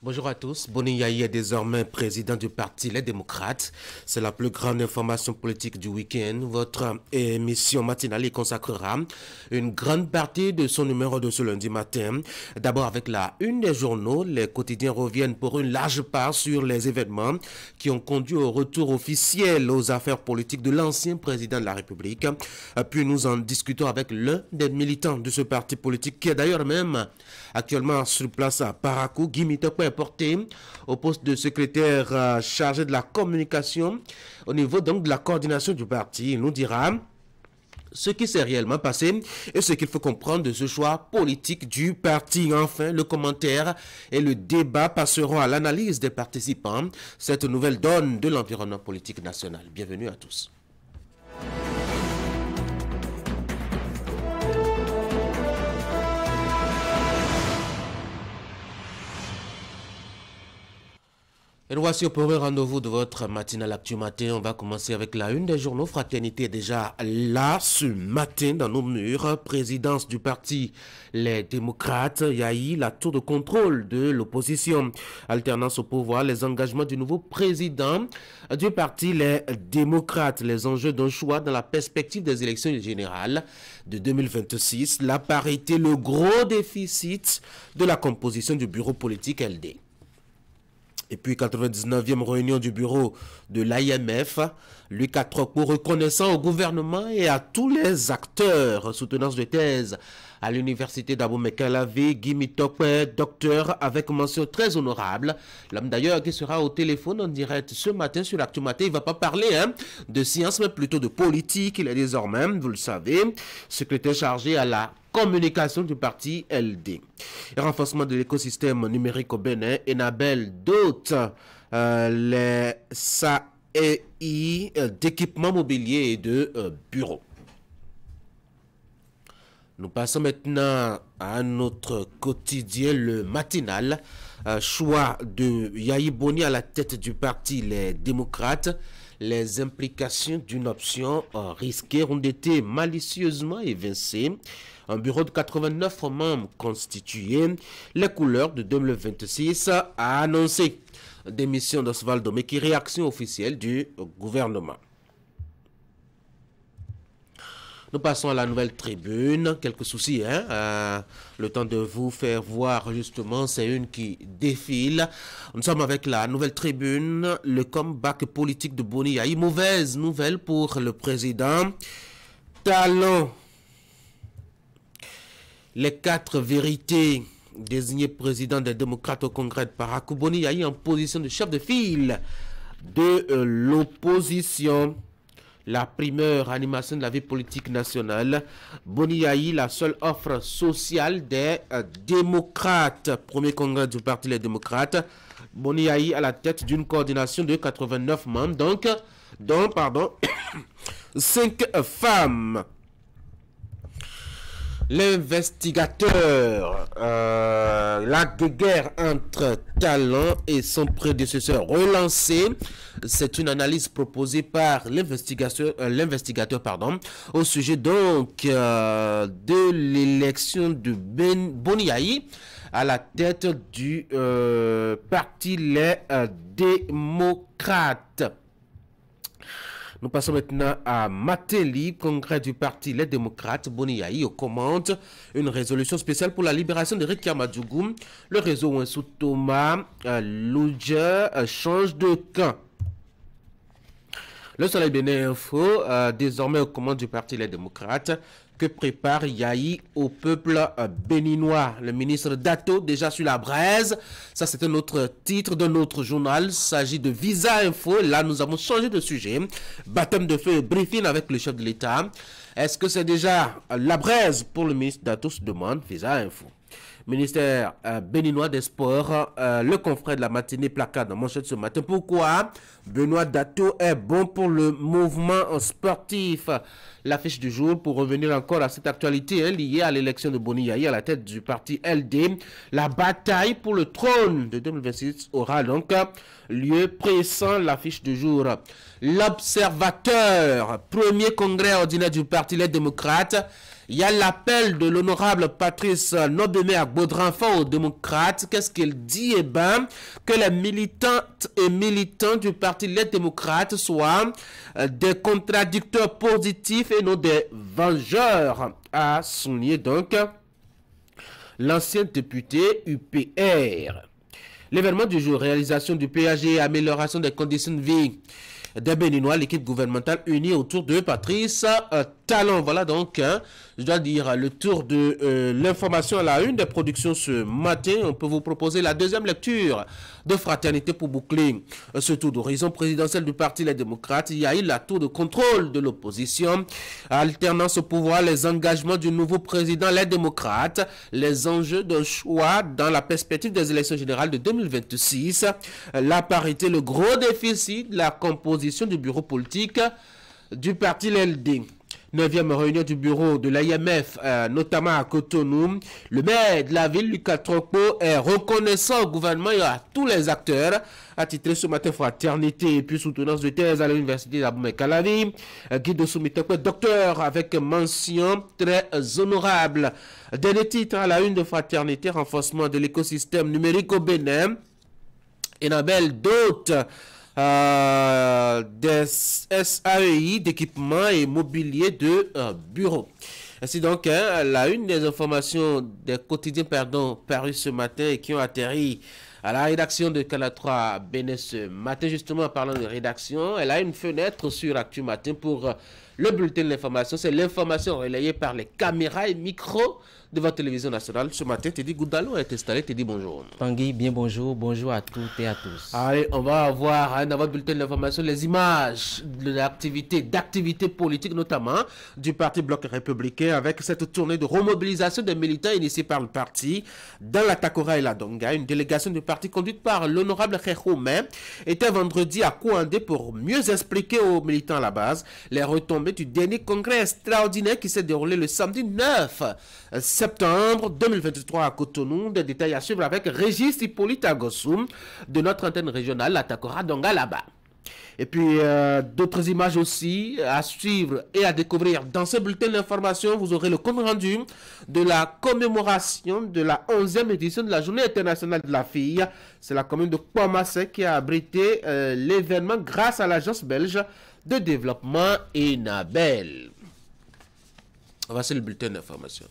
Bonjour à tous. Boni Yayi est désormais président du parti Les Démocrates. C'est la plus grande information politique du week-end. Votre émission matinale y consacrera une grande partie de son numéro de ce lundi matin. D'abord avec la une des journaux, les quotidiens reviennent pour une large part sur les événements qui ont conduit au retour officiel aux affaires politiques de l'ancien président de la République. Puis nous en discutons avec l'un des militants de ce parti politique qui est d'ailleurs même actuellement sur place à Parakou, Guy Mitokwe, porté au poste de secrétaire chargé de la communication au niveau donc de la coordination du parti. Il nous dira ce qui s'est réellement passé et ce qu'il faut comprendre de ce choix politique du parti. Enfin, le commentaire et le débat passeront à l'analyse des participants. Cette nouvelle donne de l'environnement politique national. Bienvenue à tous. Et nous voici au premier rendez-vous de votre matinale Actu Matin. On va commencer avec la une des journaux. Fraternité est déjà là ce matin dans nos murs. Présidence du parti Les Démocrates. Yayi, la tour de contrôle de l'opposition. Alternance au pouvoir, les engagements du nouveau président du parti Les Démocrates. Les enjeux d'un choix dans la perspective des élections générales de 2026. La parité, le gros déficit de la composition du bureau politique LD. Et puis 99e réunion du bureau de l'IMF, Lucas Trokpo reconnaissant au gouvernement et à tous les acteurs soutenance de thèse à l'université d'Abomey-Calavi, Guy Mitokwe, docteur avec mention très honorable. L'homme d'ailleurs qui sera au téléphone en direct ce matin sur l'Actu Matin. Il ne va pas parler de science mais plutôt de politique. Il est désormais, vous le savez, secrétaire chargé à la communication du parti LD. Et renforcement de l'écosystème numérique au Bénin. Enabel d'autres les SAEI d'équipements mobiliers et de bureaux. Nous passons maintenant à notre quotidien, le matinal. Choix de Yayi Boni à la tête du parti Les Démocrates. Les implications d'une option risquée ont été malicieusement évincées. Un bureau de 89 membres constitué, les couleurs de 2026 a annoncé démission d'Osvaldo Meki, réaction officielle du gouvernement. Nous passons à la nouvelle tribune. Quelques soucis, le temps de vous faire voir justement, c'est une qui défile. Nous sommes avec la nouvelle tribune, le comeback politique de Boni Yayi. Mauvaise nouvelle pour le président Talon. Les 4 vérités désigné président des démocrates au congrès de Parakou. Boni Yayi en position de chef de file de l'opposition. La primeur animation de la vie politique nationale. Boni Yayi, la seule offre sociale des démocrates. Premier congrès du parti Les Démocrates. Boni Yayi à la tête d'une coordination de 89 membres. Donc 5 femmes. L'investigateur, la guerre entre Talon et son prédécesseur relancé, c'est une analyse proposée par l'investigateur au sujet donc de l'élection de Boni Yayi à la tête du parti Les Démocrates. Nous passons maintenant à Mateli, congrès du parti Les Démocrates. Boni Yayi commente une résolution spéciale pour la libération de Rick Madougou. Le réseau Winsou Thomas Loudja change de camp. Le Soleil Bénin Info, désormais aux commandes du parti Les Démocrates. Que prépare Yayi au peuple béninois? Le ministre Dato déjà sur la braise. Ça, c'est un autre titre d'un autre journal. Il s'agit de Visa Info. Là, nous avons changé de sujet. Baptême de feu, briefing avec le chef de l'État. Est-ce que c'est déjà la braise pour le ministre Dato? Se demande Visa Info. Ministère béninois des Sports, le confrère de la matinée placard en manchette ce matin. Pourquoi Benoît Dato est bon pour le mouvement sportif? L'affiche du jour pour revenir encore à cette actualité liée à l'élection de Boni Yayi à la tête du parti LD. La bataille pour le trône de 2026 aura donc lieu, pressant l'affiche du jour. L'Observateur, premier congrès ordinaire du parti Les Démocrates. Il y a l'appel de l'honorable Patrice Nobemé à Baudrenfort aux démocrates. Qu'est-ce qu'il dit? Eh bien, que les militantes et militants du Parti Les Démocrates soient des contradicteurs positifs et non des vengeurs, a souligné donc l'ancien député UPR. L'événement du jour, réalisation du PAG et amélioration des conditions de vie des Béninois, l'équipe gouvernementale unie autour de Patrice Talon. Voilà donc, je dois dire, le tour de l'information à la une des productions ce matin. On peut vous proposer la deuxième lecture de Fraternité pour boucler ce tour d'horizon présidentiel du Parti Les Démocrates. Il y a eu la tour de contrôle de l'opposition, alternance au pouvoir, les engagements du nouveau président Les Démocrates, les enjeux de choix dans la perspective des élections générales de 2026, la parité, le gros déficit de la composition du bureau politique du parti LD. 9e réunion du bureau de l'IMF, notamment à Cotonou. Le maire de la ville, Lucas Trocpo, est reconnaissant au gouvernement et à tous les acteurs, attitré ce matin Fraternité et puis soutenance de thèse à l'université d'Abomey-Calavi. Guido Soumitekwe, docteur avec mention très honorable. Dernier titre à la une de Fraternité, renforcement de l'écosystème numérique au Bénin. Enabel d'autres des SAEI d'équipement et mobilier de bureau. Ainsi donc, la une des informations des quotidiens parus ce matin et qui ont atterri à la rédaction de Canal 3 Bénin ce matin. Justement, en parlant de rédaction, elle a une fenêtre sur Actu Matin pour le bulletin de l'information. C'est l'information relayée par les caméras et micros de votre télévision nationale. Ce matin, Teddy Goudalo est installé. Teddy, bonjour. Tanguy, bien bonjour. Bonjour à toutes et à tous. Allez, on va avoir dans votre bulletin de l'information les images de d'activités politiques, notamment du Parti Bloc Républicain, avec cette tournée de remobilisation des militants initiée par le parti dans la Takora et la Donga. Une délégation du parti conduite par l'honorable Khéchoumé était vendredi à Kouandé pour mieux expliquer aux militants à la base les retombées du dernier congrès extraordinaire qui s'est déroulé le samedi 9 septembre 2023 à Cotonou. Des détails à suivre avec Régis Hippolyte Agossoum de notre antenne régionale, la Takora Donga là-bas. Et puis d'autres images aussi à suivre et à découvrir. Dans ce bulletin d'information, vous aurez le compte rendu de la commémoration de la 11e édition de la Journée internationale de la fille. C'est la commune de Kouamassé qui a abrité l'événement grâce à l'agence belge de développement Enabel. Voici le bulletin d'information.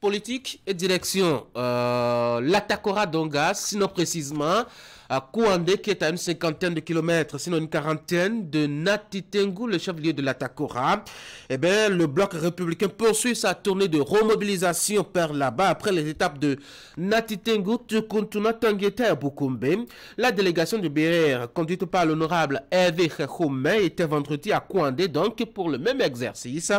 Politique et direction, la Takora Donga, sinon précisément à Kouandé, qui est à une 50aine de kilomètres, sinon une 40aine de Natitengu, le chef-lieu de la Takora. Eh bien, le bloc républicain poursuit sa tournée de remobilisation par là-bas après les étapes de Natitengu, Tukuntuna, Tangueta et Bukumbe. La délégation du BR, conduite par l'honorable Hervé Khéchoumé, était vendredi à Kouandé, donc pour le même exercice.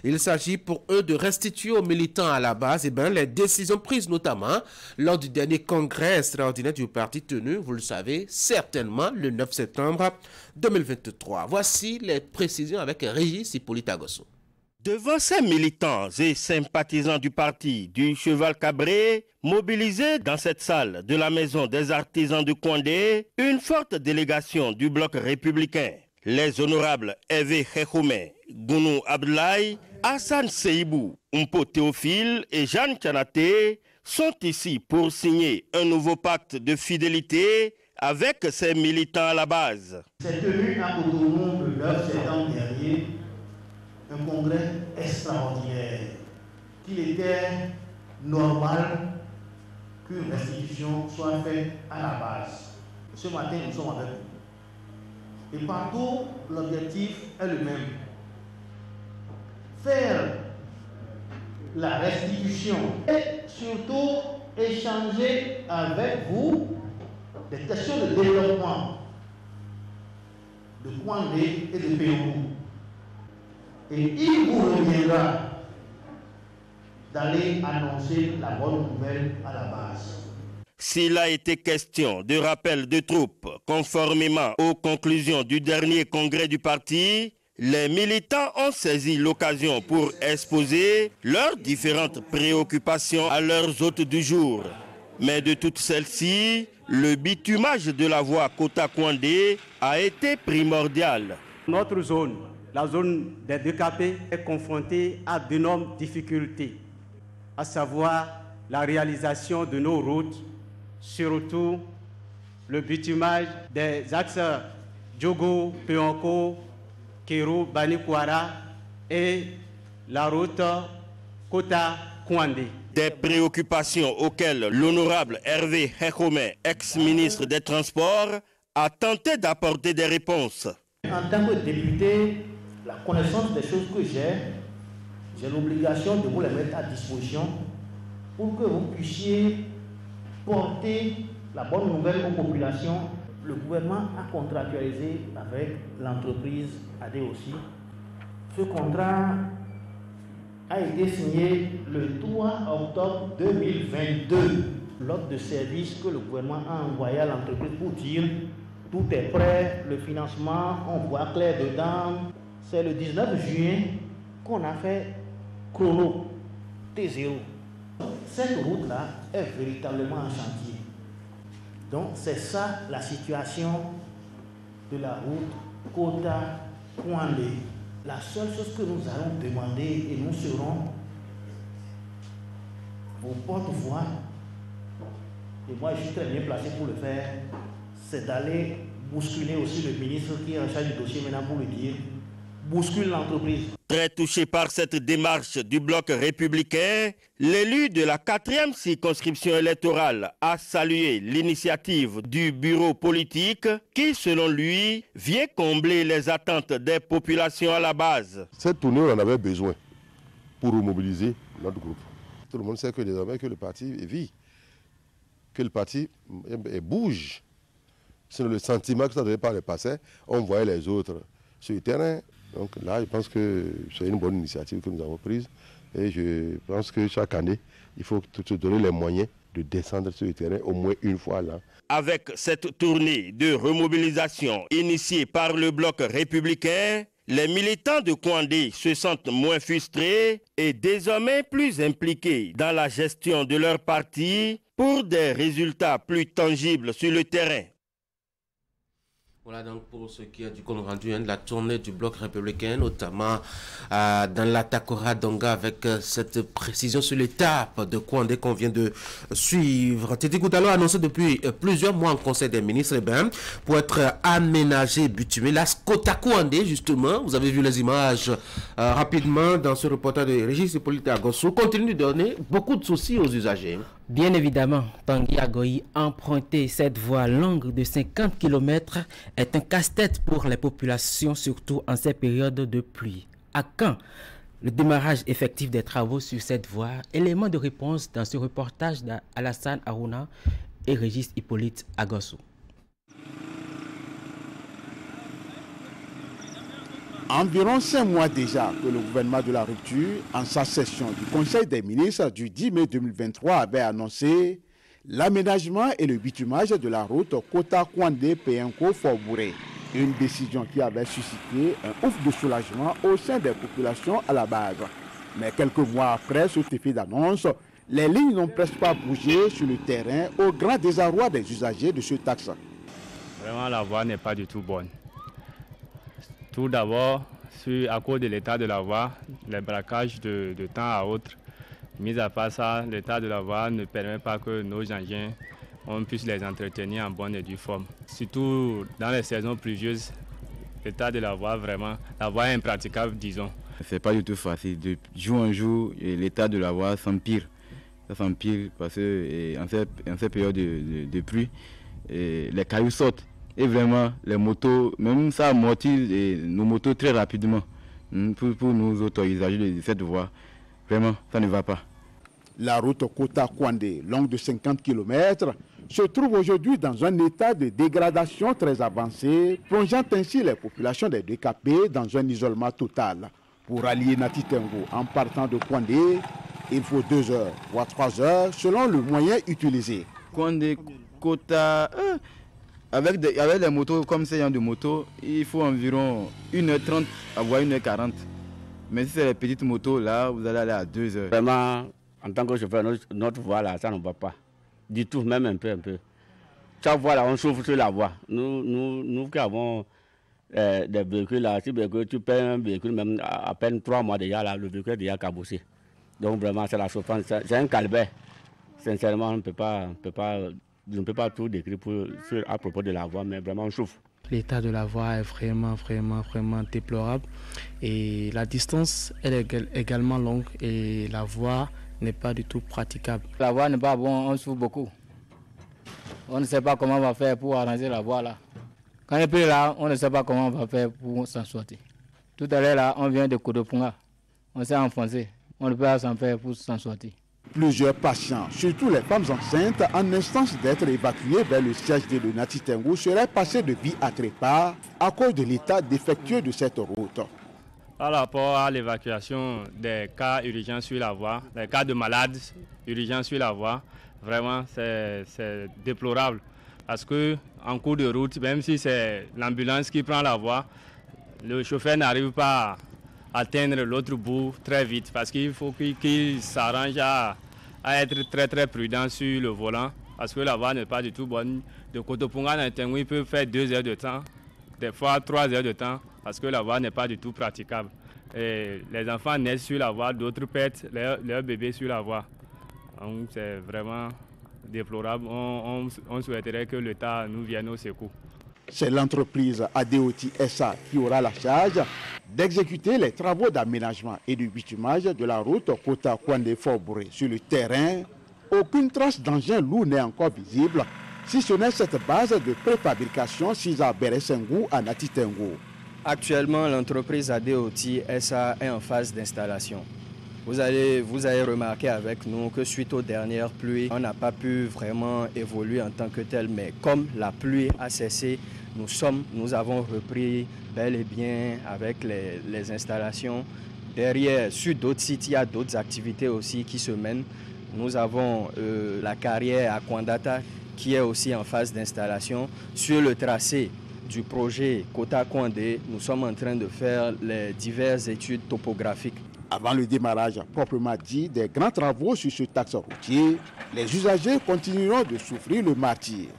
Il s'agit pour eux de restituer aux militants à la base les décisions prises notamment lors du dernier congrès extraordinaire du parti tenu, vous le savez, certainement le 9 septembre 2023. Voici les précisions avec Régis Hippolyte Agossoum. Devant ces militants et sympathisants du parti du Cheval Cabré, mobilisés dans cette salle de la Maison des Artisans de Kouandé, une forte délégation du bloc républicain, les honorables Hervé Khéchoumé, Gounou Abdoulaye, Hassan Seibou, Umpo Théophile et Jeanne Tchanaté sont ici pour signer un nouveau pacte de fidélité avec ces militants à la base. C'est tenu à Cotonou le 9 septembre dernier un congrès extraordinaire qu'il était normal qu'une restitution soit faite à la base. Ce matin, nous sommes avec vous. Et partout, l'objectif est le même. Faire la restitution et surtout échanger avec vous des questions de développement de Kouandé et de Péougou. Et il vous reviendra d'aller annoncer la bonne nouvelle à la base. S'il a été question de rappel de troupes conformément aux conclusions du dernier congrès du parti, les militants ont saisi l'occasion pour exposer leurs différentes préoccupations à leurs hôtes du jour. Mais de toutes celles-ci, le bitumage de la voie Kota-Kouandé a été primordial. Notre zone, la zone des décapés, est confrontée à d'énormes difficultés, à savoir la réalisation de nos routes, surtout le bitumage des axes Djogo, Peonko, Kero, Banikwara et la route Kota-Kouandé. Des préoccupations auxquelles l'honorable Hervé Hekome, ex-ministre des Transports, a tenté d'apporter des réponses. En tant que député, la connaissance des choses que j'ai l'obligation de vous les mettre à disposition pour que vous puissiez porter la bonne nouvelle aux populations. Le gouvernement a contractualisé avec l'entreprise ADOC. Ce contrat a été signé le 3 octobre 2022. L'ordre de service que le gouvernement a envoyé à l'entreprise pour dire tout est prêt, le financement, on voit clair dedans. C'est le 19 juin qu'on a fait chrono T0. Cette route-là est véritablement en chantier. Donc c'est ça la situation de la route Kota-Kouandé. La seule chose que nous allons demander, et nous serons vos porte-voix, et moi je suis très bien placé pour le faire, c'est d'aller bousculer aussi le ministre qui est en charge du dossier maintenant pour le dire, bouscule l'entreprise. Très touché par cette démarche du bloc républicain, l'élu de la 4e circonscription électorale a salué l'initiative du bureau politique qui, selon lui, vient combler les attentes des populations à la base. Cette tournée, on en avait besoin pour remobiliser notre groupe. Tout le monde sait que désormais que le parti vit, que le parti bouge. C'est le sentiment que ça ne devait pas le passer. On voyait les autres sur le terrain. Donc là, je pense que c'est une bonne initiative que nous avons prise. Et je pense que chaque année, il faut se donner les moyens de descendre sur le terrain au moins une fois là. Avec cette tournée de remobilisation initiée par le bloc républicain, les militants de Kouandé se sentent moins frustrés et désormais plus impliqués dans la gestion de leur parti pour des résultats plus tangibles sur le terrain. Voilà donc pour ce qui est du compte rendu de la tournée du bloc républicain, notamment dans l'Atakora Donga, avec cette précision sur l'étape de Kouandé qu'on vient de suivre. Tété Goudalo a annoncé depuis plusieurs mois en Conseil des ministres pour être aménagé, bitumé. La Kota-Kouandé, justement, vous avez vu les images rapidement dans ce reportage de Régis Hippolyte Agossou, continue de donner beaucoup de soucis aux usagers. Bien évidemment, Tanguy Agoyi, emprunter cette voie longue de 50 km est un casse-tête pour les populations, surtout en ces périodes de pluie. À quand le démarrage effectif des travaux sur cette voie? Élément de réponse dans ce reportage d'Alassane Harouna et Régis Hippolyte Agossou. Environ 5 mois déjà que le gouvernement de la rupture, en sa session du Conseil des ministres du 10 mai 2023, avait annoncé l'aménagement et le bitumage de la route Kota-Kouandé-Peyenko-Fort-Bouré. Une décision qui avait suscité un ouf de soulagement au sein des populations à la base. Mais quelques mois après ce effet d'annonce, les lignes n'ont presque pas bougé sur le terrain au grand désarroi des usagers de ce axe. Vraiment, la voie n'est pas du tout bonne. Tout d'abord, à cause de l'état de la voie, les braquages de temps à autre. Mis à part ça, l'état de la voie ne permet pas que nos engins, on puisse les entretenir en bonne et due forme. Surtout dans les saisons pluvieuses, l'état de la voie, vraiment, la voie est impraticable, disons. C'est pas du tout facile. De jour en jour, l'état de la voie s'empire. Ça s'empire parce qu'en cette période de pluie, les cailloux sautent. Et vraiment, les motos, même ça amortit nos motos très rapidement pour nous autoriser de cette voie. Vraiment, ça ne va pas. La route Kota-Kouandé, longue de 50 km, se trouve aujourd'hui dans un état de dégradation très avancé, plongeant ainsi les populations des décapés dans un isolement total. Pour allier Nati Tengo en partant de Kouandé, il faut 2 heures, voire 3 heures, selon le moyen utilisé. Kouandé, Kota... Avec les motos comme ces genre de motos, il faut environ 1h30 à voire 1h40. Mais si c'est les petites motos, là, vous allez aller à 2 heures. Vraiment, en tant que chauffeur, notre voie là, ça ne va pas. du tout, même un peu. Chaque fois, là, on souffre sur la voie. Nous qui avons des véhicules, là, si tu payes un véhicule, même à peine 3 mois déjà, là, le véhicule est déjà cabossé. Donc vraiment, c'est la souffrance, c'est un calvaire. Sincèrement, je ne peux pas tout décrire à propos de la voie, mais vraiment, on souffre. L'état de la voie est vraiment déplorable. Et la distance, elle est également longue et la voie n'est pas du tout praticable. La voie n'est pas bonne, on souffre beaucoup. On ne sait pas comment on va faire pour arranger la voie là. Quand il pleut là, on ne sait pas comment on va faire pour s'en sortir. Tout à l'heure là, on vient de Kodopunga. On s'est enfoncé. On ne peut pas s'en faire pour s'en sortir. Plusieurs patients, surtout les femmes enceintes, en instance d'être évacuées vers le siège de Nati Tengu, seraient passés de vie à trépas à cause de l'état défectueux de cette route. Par rapport à l'évacuation des cas urgents sur la voie, des cas de malades urgents sur la voie, vraiment c'est déplorable. Parce qu'en cours de route, même si c'est l'ambulance qui prend la voie, le chauffeur n'arrive pas à atteindre l'autre bout très vite parce qu'il faut qu'il s'arrange à être très prudent sur le volant parce que la voie n'est pas du tout bonne. De Kotopunga à Tengu, il peut faire 2 heures de temps, des fois 3 heures de temps parce que la voie n'est pas du tout praticable. Et les enfants naissent sur la voie, d'autres pètent leur bébé sur la voie. Donc c'est vraiment déplorable. On souhaiterait que l'État nous vienne au secours. C'est l'entreprise Adeoti SA qui aura la charge d'exécuter les travaux d'aménagement et de bitumage de la route Kota-Kwande-Fort-Bouré. Sur le terrain, aucune trace d'engin lourd n'est encore visible, si ce n'est cette base de préfabrication Sisa Beresengu à Nati Tengu. Actuellement, l'entreprise Adeoti SA est en phase d'installation. Vous allez remarquer avec nous que suite aux dernières pluies, on n'a pas pu vraiment évoluer en tant que tel, mais comme la pluie a cessé, nous avons repris bel et bien avec les installations. Derrière, sur d'autres sites, il y a d'autres activités aussi qui se mènent. Nous avons la carrière à Kwandata qui est aussi en phase d'installation. Sur le tracé du projet Kota Kwande, nous sommes en train de faire les diverses études topographiques. Avant le démarrage proprement dit des grands travaux sur ce axe routier, les usagers continueront de souffrir le martyre.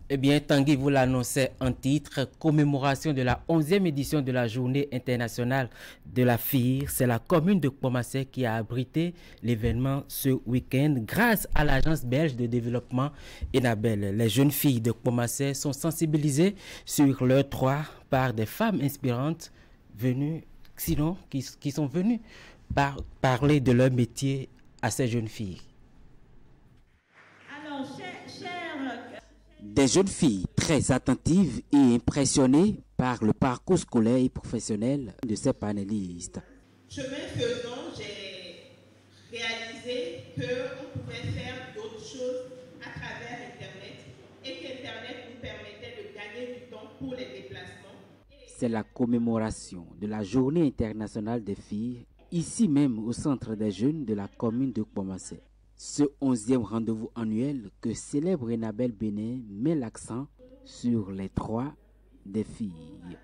Eh bien, Tanguy vous l'annonçait en titre, commémoration de la 11e édition de la Journée internationale de la fille. C'est la commune de Kpomassé qui a abrité l'événement ce week-end grâce à l'agence belge de développement Enabel. Les jeunes filles de Kpomassé sont sensibilisées sur leurs droits par des femmes inspirantes qui sont venues parler de leur métier à ces jeunes filles. Alors, Des jeunes filles très attentives et impressionnées par le parcours scolaire et professionnel de ces panélistes. Chemin faisant, j'ai réalisé qu'on pouvait faire d'autres choses à travers Internet et qu'Internet nous permettait de gagner du temps pour les déplacements. C'est la commémoration de la Journée internationale des filles, ici même au centre des jeunes de la commune de Kpomassé. Ce 11e rendez-vous annuel que célèbre Enabel Bénin met l'accent sur les droits des filles.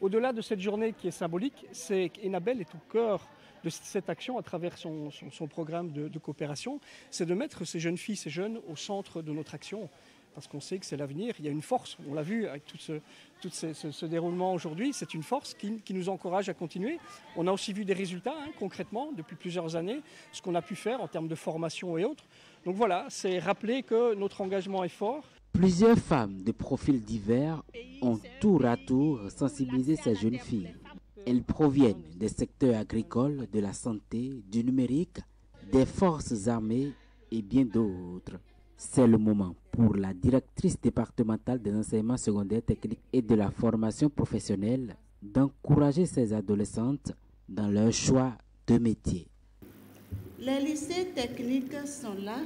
Au-delà de cette journée qui est symbolique, c'est qu'Enabel est au cœur de cette action à travers son programme de coopération, c'est de mettre ces jeunes filles, ces jeunes au centre de notre action. Parce qu'on sait que c'est l'avenir, il y a une force, on l'a vu avec tout ce déroulement aujourd'hui, c'est une force qui nous encourage à continuer. On a aussi vu des résultats concrètement depuis plusieurs années, ce qu'on a pu faire en termes de formation et autres. Donc voilà, c'est rappeler que notre engagement est fort. Plusieurs femmes de profils divers ont tour à tour sensibilisé ces jeunes filles. Elles proviennent des secteurs agricoles, de la santé, du numérique, des forces armées et bien d'autres. C'est le moment pour la directrice départementale des enseignements secondaires techniques et de la formation professionnelle d'encourager ces adolescentes dans leur choix de métier. Les lycées techniques sont là,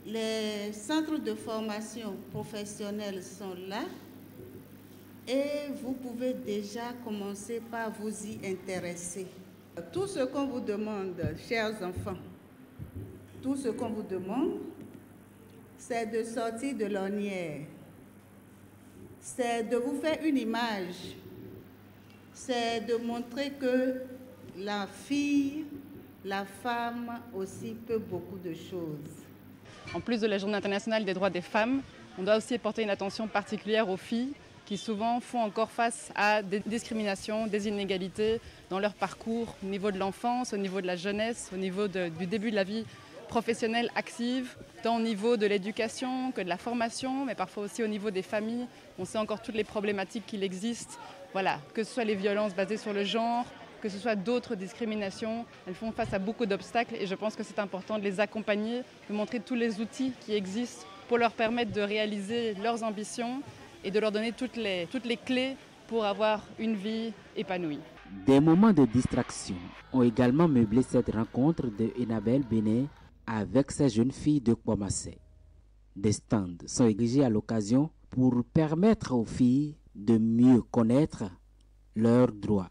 les centres de formation professionnelle sont là et vous pouvez déjà commencer par vous y intéresser. Tout ce qu'on vous demande, chers enfants, tout ce qu'on vous demande, c'est de sortir de l'ornière, c'est de vous faire une image. C'est de montrer que la fille, la femme aussi peut beaucoup de choses. En plus de la Journée internationale des droits des femmes, on doit aussi porter une attention particulière aux filles qui souvent font encore face à des discriminations, des inégalités dans leur parcours au niveau de l'enfance, au niveau de la jeunesse, au niveau du début de la vie professionnelle active, tant au niveau de l'éducation que de la formation, mais parfois aussi au niveau des familles. On sait encore toutes les problématiques qu'il existe, voilà, que ce soit les violences basées sur le genre, que ce soit d'autres discriminations, elles font face à beaucoup d'obstacles et je pense que c'est important de les accompagner, de montrer tous les outils qui existent pour leur permettre de réaliser leurs ambitions et de leur donner toutes les clés pour avoir une vie épanouie. Des moments de distraction ont également meublé cette rencontre de Enabel Béné avec ces jeunes filles de Kouamassé. Des stands sont érigés à l'occasion pour permettre aux filles de mieux connaître leurs droits.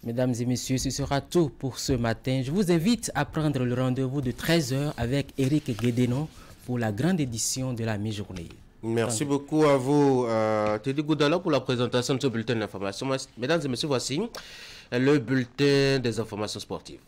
Mesdames et messieurs, ce sera tout pour ce matin. Je vous invite à prendre le rendez-vous de 13h avec Eric Guédénon pour la grande édition de la mi-journée. Merci beaucoup à vous, Teddy Goudala, pour la présentation de ce bulletin d'information. Mesdames et messieurs, voici le bulletin des informations sportives.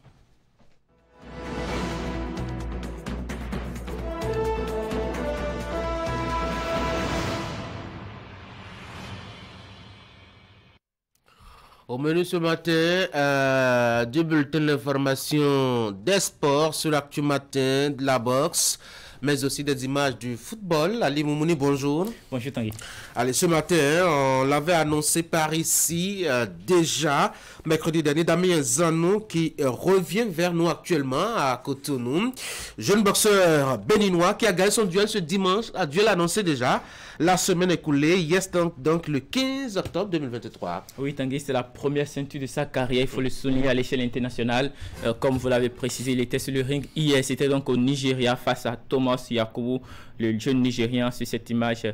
Au menu ce matin, du bulletin d'information des sports sur l'actu matin, de la boxe, mais aussi des images du football. Ali Moumouni, bonjour. Bonjour Tanguy. Allez, ce matin, on l'avait annoncé par ici déjà, mercredi dernier, Damien Zanou qui revient vers nous actuellement à Cotonou. Jeune boxeur béninois qui a gagné son duel ce dimanche, un duel annoncé déjà la semaine écoulée, yes, donc le 15 octobre 2023. Oui, Tanguy, c'est la première ceinture de sa carrière, il faut le souligner à l'échelle internationale. Comme vous l'avez précisé, il était sur le ring hier, c'était donc au Nigeria face à Thomas Yakubu, le jeune Nigérien. Sur cette image,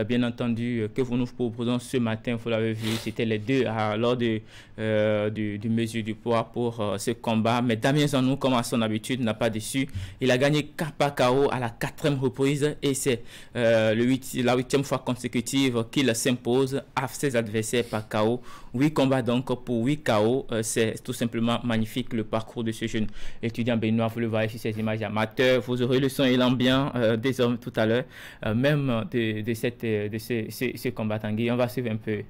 bien entendu, que vous nous proposons ce matin, vous l'avez vu, c'était les deux lors du mesure du poids pour ce combat. Mais Damien Zanou, comme à son habitude, n'a pas déçu. Il a gagné par KO à la 4e reprise et c'est la 8e fois consécutive qu'il s'impose à ses adversaires par KO. 8 combats donc pour 8 KO. C'est tout simplement magnifique le parcours de ce jeune étudiant béninois. Vous le voyez sur ces images amateurs. Vous aurez le son et l'ambiance des hommes tout à l'heure, même de ce combat Tanguy. On va suivre un peu.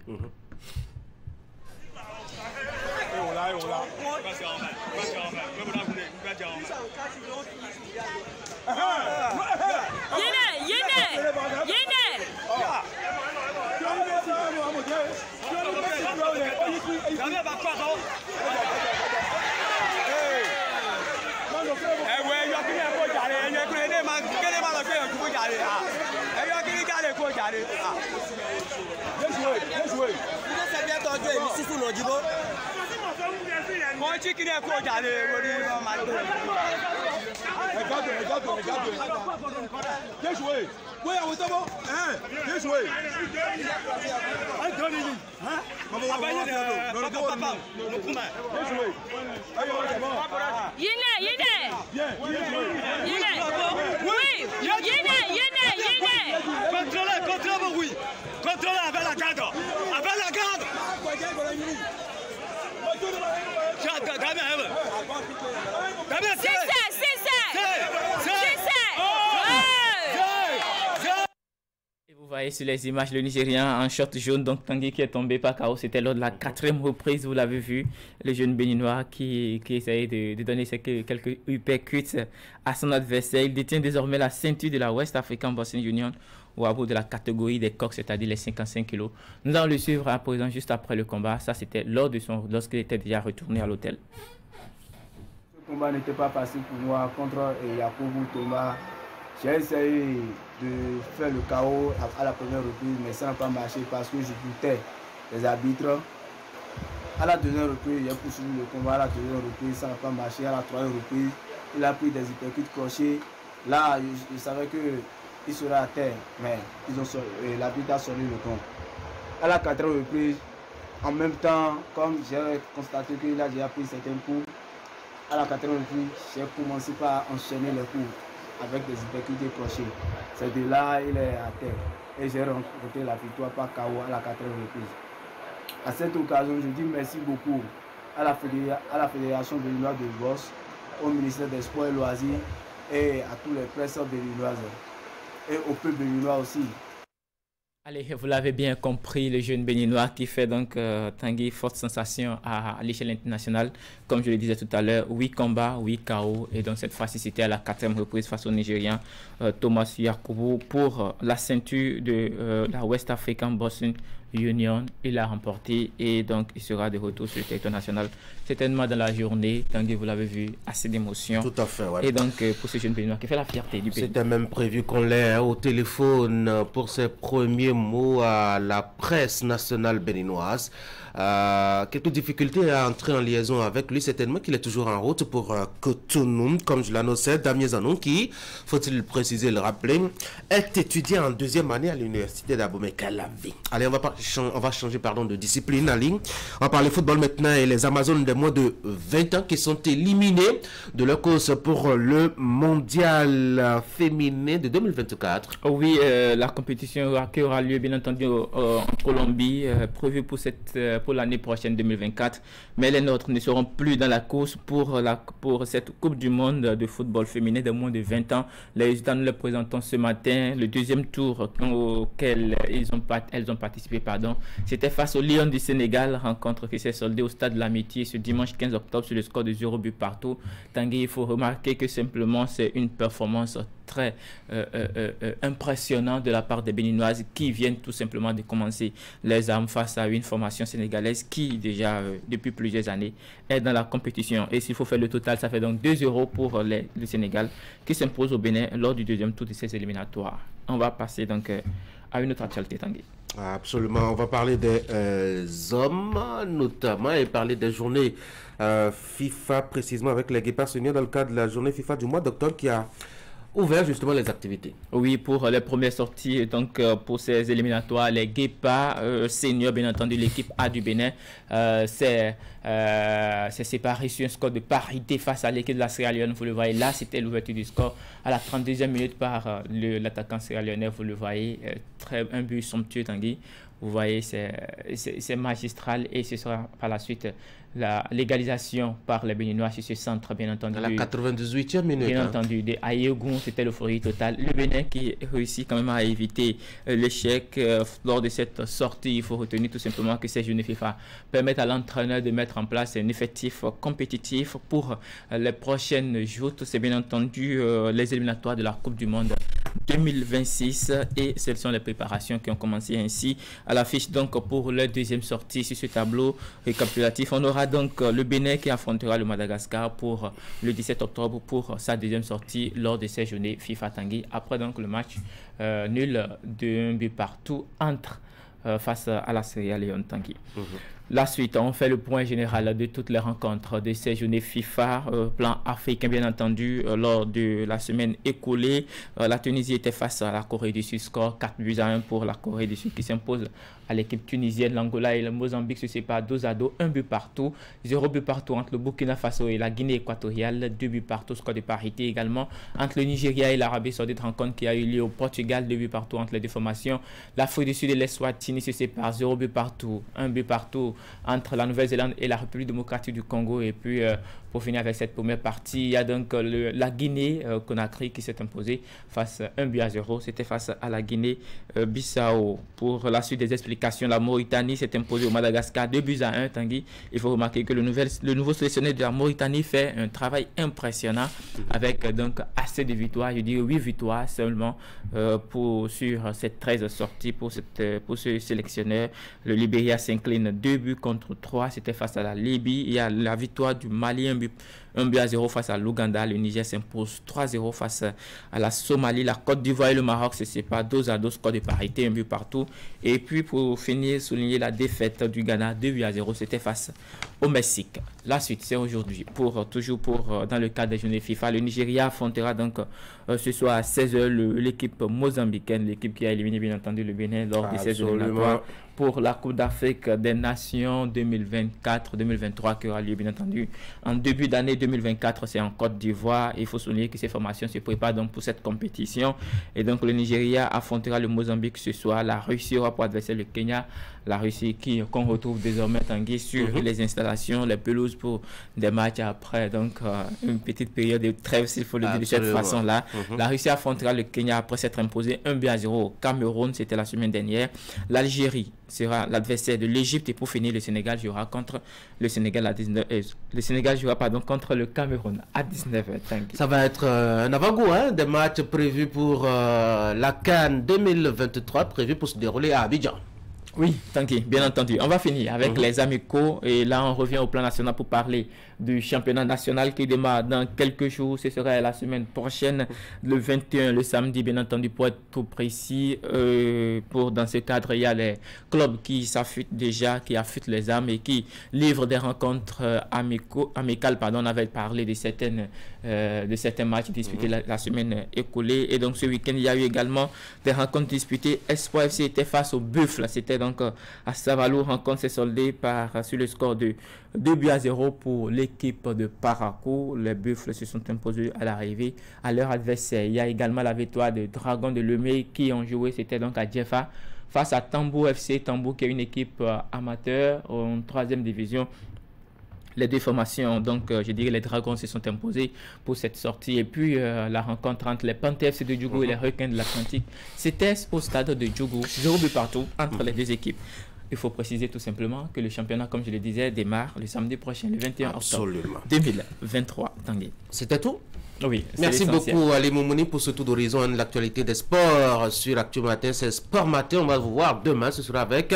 Contrôlez avec la garde. Avec la garde. Et vous voyez sur les images le Nigérien en short jaune, donc Tanguy qui est tombé par KO. C'était lors de la 4e reprise, vous l'avez vu, le jeune béninois qui essayait de donner quelques uppercuts à son adversaire. Il détient désormais la ceinture de la West African Boxing Union ou à bout de la catégorie des coqs, c'est-à-dire les 55 kilos. Nous allons le suivre à présent juste après le combat. Ça, c'était lorsqu'il était déjà retourné à l'hôtel. Ce combat n'était pas facile pour moi contre Yakubu Thomas. J'ai essayé de faire le KO à la première reprise, mais ça n'a pas marché parce que je doutais des arbitres. À la 2e reprise, il a poursuivi le combat. À la 2e reprise, ça n'a pas marché. À la 3e reprise, il a pris des uppercuts crochés. Là, je savais que il sera à terre, mais l'arbitre a sonné le gong. À la 4e reprise, en même temps, comme j'ai constaté qu'il a déjà pris certains coups, à la 4e reprise, j'ai commencé par enchaîner les coups avec des uppercuts crochés. C'est de là il est à terre. et j'ai remporté la victoire par KO à la 4e reprise. À cette occasion, je dis merci beaucoup à la Fédération béninoise de boxe, au ministère des Sports et Loisirs et à tous les presseurs béninoises et au peuple béninois aussi. Allez, vous l'avez bien compris, le jeune béninois qui fait donc Tanguy forte sensation à l'échelle internationale. Comme je le disais tout à l'heure, 8 combats, 8 KO. Et donc cette fois-ci, c'était à la 4e reprise face au Nigérian Thomas Yakubu pour la ceinture de la West African Boxing Union. Il a remporté et donc il sera de retour sur le territoire national certainement dans la journée. Tanguy, vous l'avez vu, assez d'émotion. Tout à fait, ouais. Et donc pour ce jeune béninois qui fait la fierté du pays. C'était même prévu qu'on l'ait au téléphone pour ses premiers mots à la presse nationale béninoise. Quelques difficultés à entrer en liaison avec lui, certainement qu'il est toujours en route pour Cotonou, comme je l'annonçais. Damien Zanon, qui, faut-il le préciser, le rappeler, est étudiant en 2e année à l'université d'Abomey-Calavi. Allez, on va changer de discipline en ligne. On va parler football maintenant et les Amazones de moins de 20 ans qui sont éliminés de leur course pour le mondial féminin de 2024. Oui, la compétition qui aura lieu bien entendu en Colombie, prévue pour l'année prochaine 2024, mais les nôtres ne seront plus dans la course pour cette Coupe du monde de football féminin de moins de 20 ans. Les résultats, nous les présentons ce matin. Le 2e tour auquel elles ont participé, c'était face au Lion du Sénégal, rencontre qui s'est soldée au stade de l'Amitié ce dimanche 15 octobre sur le score de 0 but partout. Tanguy, il faut remarquer que simplement c'est une performance très impressionnante de la part des Béninoises qui viennent tout simplement de commencer les armes face à une formation sénégalaise qui déjà depuis plusieurs années est dans la compétition. Et s'il faut faire le total, ça fait donc 2-0 pour le Sénégal qui s'impose au Bénin lors du 2e tour de ces éliminatoires. On va passer donc à une autre actualité, Tanguy. Absolument, on va parler des hommes notamment et parler des journées FIFA précisément avec les Guépards Seniors dans le cadre de la journée FIFA du mois d'octobre qui a ouvert justement les activités. Oui, pour les premières sorties, donc pour ces éliminatoires, les Guépards Seniors, bien entendu, l'équipe A du Bénin s'est séparée sur un score de parité face à l'équipe de la Sierra Leone. Vous le voyez là, c'était l'ouverture du score à la 32e minute par l'attaquant sierra-léonais. Vous le voyez, un but somptueux, Tanguy. Vous voyez, c'est magistral et ce sera par la suite la légalisation par les Béninois sur ce centre, bien entendu. À la 98e minute. Bien entendu, de Ayegun, c'était l'euphorie totale. Le Bénin qui réussit quand même à éviter l'échec lors de cette sortie. Il faut retenir tout simplement que ces journées FIFA permettent à l'entraîneur de mettre en place un effectif compétitif pour les prochaines joutes. C'est bien entendu les éliminatoires de la Coupe du Monde 2026 et ce sont les préparations qui ont commencé ainsi. À l'affiche donc pour la 2e sortie sur ce tableau récapitulatif, on aura donc le Bénin qui affrontera le Madagascar pour le 17 octobre pour sa 2e sortie lors de ces journées FIFA, Tanguy. Après donc le match nul d'1 but partout entre face à la Sierra Leone, Tanguy. La suite, on fait le point général de toutes les rencontres de ces journées FIFA, plan africain bien entendu, lors de la semaine écoulée. La Tunisie était face à la Corée du Sud, score 4-1 pour la Corée du Sud qui s'impose à l'équipe tunisienne. L'Angola et le Mozambique se séparent 2-2, 1 but partout, 0 but partout entre le Burkina Faso et la Guinée équatoriale, 2 buts partout, score de parité également entre le Nigeria et l'Arabie Saoudite, rencontre qui a eu lieu au Portugal, 2 buts partout entre les deux formations. L'Afrique du Sud et l'Eswatini se séparent 0 but partout, 1 but partout entre la Nouvelle-Zélande et la République démocratique du Congo. Et puis pour finir avec cette première partie, il y a donc la Guinée-Conakry qui s'est imposée face à 1-0. C'était face à la Guinée-Bissau. Pour la suite des explications, la Mauritanie s'est imposée au Madagascar 2-1, Tanguy. Il faut remarquer que le nouveau sélectionné de la Mauritanie fait un travail impressionnant avec donc assez de victoires. Je dis 8 victoires seulement sur cette 13 sorties pour ce sélectionneur. Le Libéria s'incline 2 buts contre 3. C'était face à la Libye. Il y a la victoire du Mali, 1-0 face à l'Ouganda. Le Niger s'impose 3-0 face à la Somalie. La Côte d'Ivoire et le Maroc se séparent 2-2, score de parité, 1 but partout. Et puis pour finir, souligner la défaite du Ghana 2-0. C'était face au Mexique. La suite, c'est aujourd'hui. Toujours dans le cadre des journées FIFA, le Nigeria affrontera donc ce soir à 16h l'équipe mozambicaine, l'équipe qui a éliminé bien entendu le Bénin lors de ces éliminatoires pour la Coupe d'Afrique des Nations 2024-2023 qui aura lieu bien entendu en début d'année 2024. C'est en Côte d'Ivoire. Il faut souligner que ces formations se préparent donc pour cette compétition. Et donc le Nigeria affrontera le Mozambique ce soir. La Russie aura pour adversaire le Kenya. La Russie qu'on retrouve désormais Tanguy sur les installations, les pelouses pour des matchs après. Donc une petite période de trêve, s'il faut le dire de cette façon-là. La Russie affrontera le Kenya après s'être imposé 1-0 au Cameroun. C'était la semaine dernière. L'Algérie sera l'adversaire de l'Égypte et pour finir le Sénégal jouera contre le Sénégal à 19 le Sénégal jouera contre le Cameroun à 19h. Ça va être un avant-goût des matchs prévus pour la CAN 2023 prévus pour se dérouler à Abidjan. Oui, t'inquiète, bien entendu. On va finir avec les amicaux et là on revient au plan national pour parler du championnat national qui démarre dans quelques jours. Ce sera la semaine prochaine, le 21, le samedi, bien entendu, pour être tout précis. Dans ce cadre, il y a les clubs qui s'affûtent déjà, qui affûtent les armes et qui livrent des rencontres amicales. On avait parlé de certains matchs disputés la semaine écoulée. Et donc ce week-end, il y a eu également des rencontres disputées. Espoir FC était face au Buffle. C'était donc à Savalou. Rencontre s'est soldée sur le score de 2-0 pour l'équipe de Parakou. Les Buffles se sont imposés à l'arrivée à leur adversaire. Il y a également la victoire de Dragon de Lemay qui ont joué, c'était donc à Djefa, face à Tambour FC. Tambour qui est une équipe amateur en 3e division. Les deux formations, donc je dirais les Dragons se sont imposés pour cette sortie. Et puis la rencontre entre les Panthers FC de Djougou et les Requins de l'Atlantique, c'était au stade de Djougou, 0 but partout entre les deux équipes. Il faut préciser tout simplement que le championnat, comme je le disais, démarre le samedi prochain, le 21 octobre 2023. C'était tout? Oui. Merci beaucoup Ali Moumouni pour ce tour d'horizon de l'actualité des sports sur Actu Matin. C'est Sport Matin. On va vous voir demain. Ce sera avec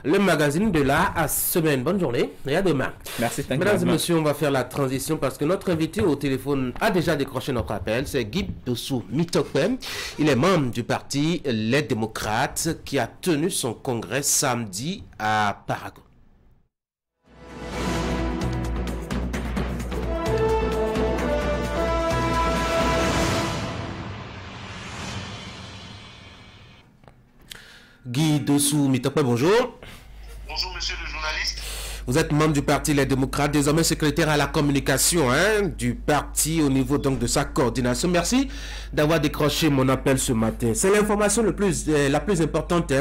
le magazine de la semaine. Bonne journée et à demain. Merci. Mesdames et messieurs, on va faire la transition parce que notre invité au téléphone a déjà décroché notre appel. C'est Guy Dossou Mitokwe. Il est membre du parti Les Démocrates qui a tenu son congrès samedi à Parakou. Guy Dossou Mitokwe, bonjour. Bonjour monsieur le journaliste. Vous êtes membre du parti Les Démocrates, désormais secrétaire à la communication du parti au niveau donc de sa coordination. Merci d'avoir décroché mon appel ce matin. C'est l'information la plus importante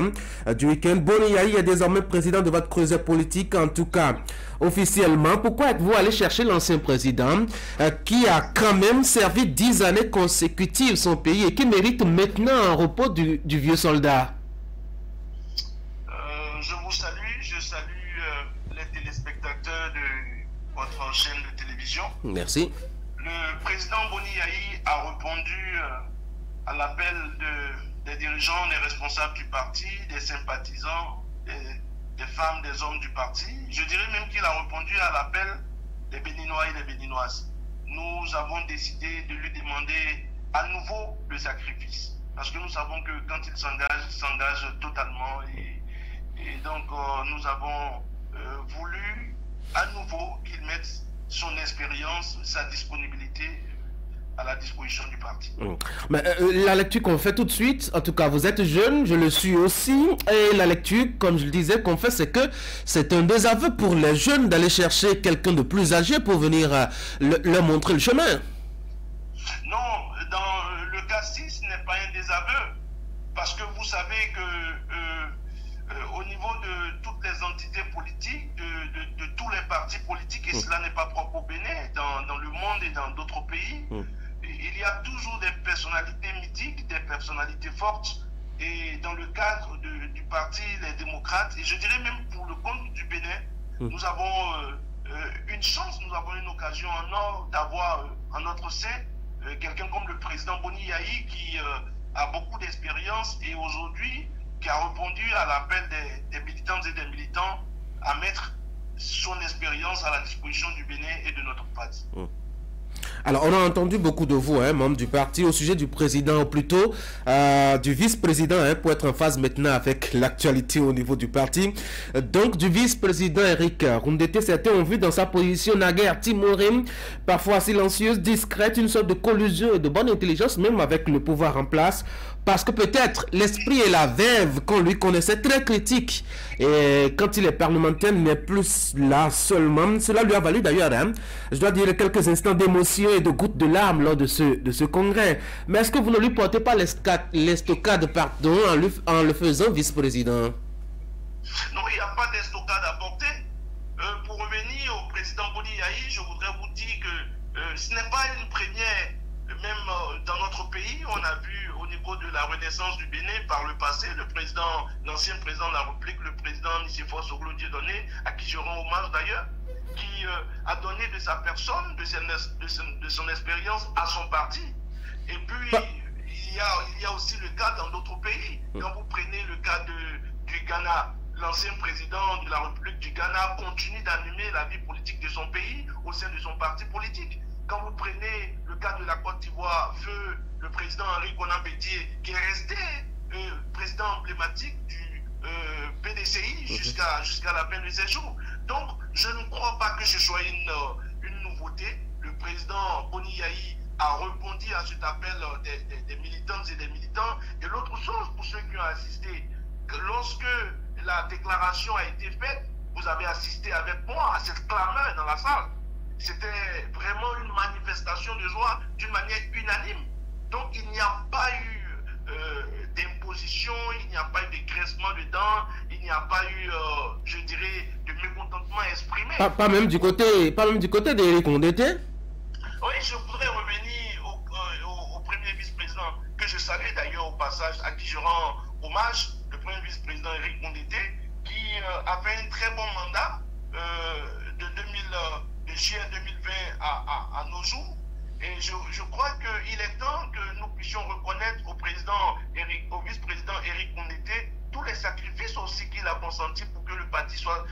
du week-end. Boni Yayi est désormais président de votre creuset politique, en tout cas officiellement. Pourquoi êtes-vous allé chercher l'ancien président qui a quand même servi 10 années consécutives son pays et qui mérite maintenant un repos du vieux soldat? Je vous salue, je salue les téléspectateurs de votre chaîne de télévision. Merci. Le président Boni Yayi a répondu à l'appel des dirigeants, des responsables du parti, des sympathisants, des femmes, des hommes du parti. Je dirais même qu'il a répondu à l'appel des Béninois et des Béninoises. Nous avons décidé de lui demander à nouveau le sacrifice. Parce que nous savons que quand il s'engage totalement. Et donc, nous avons voulu à nouveau qu'il mette son expérience, sa disponibilité à la disposition du parti. Mais, la lecture qu'on fait tout de suite, en tout cas, vous êtes jeune, je le suis aussi, et la lecture, comme je le disais, qu'on fait, c'est que c'est un désaveu pour les jeunes d'aller chercher quelqu'un de plus âgé pour venir leur montrer le chemin. Non, dans le cas-ci, ce n'est pas un désaveu, parce que vous savez que au niveau de toutes les entités politiques, de tous les partis politiques, et cela n'est pas propre au Bénin, dans le monde et dans d'autres pays, il y a toujours des personnalités mythiques, des personnalités fortes, et dans le cadre du parti Les Démocrates, et je dirais même pour le compte du Bénin, nous avons une chance, nous avons une occasion en or d'avoir en notre sein quelqu'un comme le président Boni Yayi qui a beaucoup d'expérience et aujourd'hui qui a répondu à l'appel des militantes et des militants à mettre son expérience à la disposition du Bénin et de notre parti. Alors, on a entendu beaucoup de vous, membres du parti, au sujet du président, ou plutôt du vice-président, pour être en phase maintenant avec l'actualité au niveau du parti. Donc, du vice-président Eric Rundete, certains ont vu dans sa position naguère timorée, parfois silencieuse, discrète, une sorte de collusion et de bonne intelligence, même avec le pouvoir en place, parce que peut-être l'esprit et la verve qu'on lui connaissait très critique, et quand il est parlementaire n'est plus là seulement. Cela lui a valu d'ailleurs, hein, je dois dire, quelques instants d'émotion et de gouttes de larmes lors de ce congrès. Mais est-ce que vous ne lui portez pas l'estocade, pardon, en le faisant vice-président? Non, il n'y a pas d'estocade à porter. Pour revenir au président Boni Yayi, je voudrais vous dire que ce n'est pas une première, même dans notre pays. On a vu au niveau de la renaissance du Bénin par le passé, l'ancien président de la République, le président Nicéphore Soglo Dieudonné, à qui je rends hommage d'ailleurs, qui a donné de sa personne, de son expérience à son parti. Et puis, il y a aussi le cas dans d'autres pays. Quand vous prenez le cas du Ghana, l'ancien président de la République du Ghana continue d'animer la vie politique de son pays au sein de son parti politique. Quand vous prenez le cas de la Côte d'Ivoire, feu le président Henri Konan Bédié, qui est resté président emblématique du PDCI jusqu'à la fin de ses jours. Donc, je ne crois pas que ce soit une nouveauté. Le président Boni Yayi a rebondi à cet appel des militantes et des militants. Et l'autre chose, pour ceux qui ont assisté, que lorsque la déclaration a été faite, vous avez assisté avec moi à cette clameur dans la salle. C'était vraiment une manifestation de joie d'une manière unanime. Donc il n'y a pas eu d'imposition, il n'y a pas eu de graissement de dents, il n'y a pas eu, je dirais, de mécontentement exprimé. Pas même du côté d'Éric Condété. Oui, je voudrais revenir au premier vice-président, que je salue d'ailleurs au passage, à qui je rends hommage, le premier vice-président Éric Condété, qui a fait un très bon mandat de juillet 2020 à nos jours. Et je crois qu'il est temps que nous puissions reconnaître au vice-président Éric Condété tous les sacrifices aussi qu'il a consentis pour que le parti soit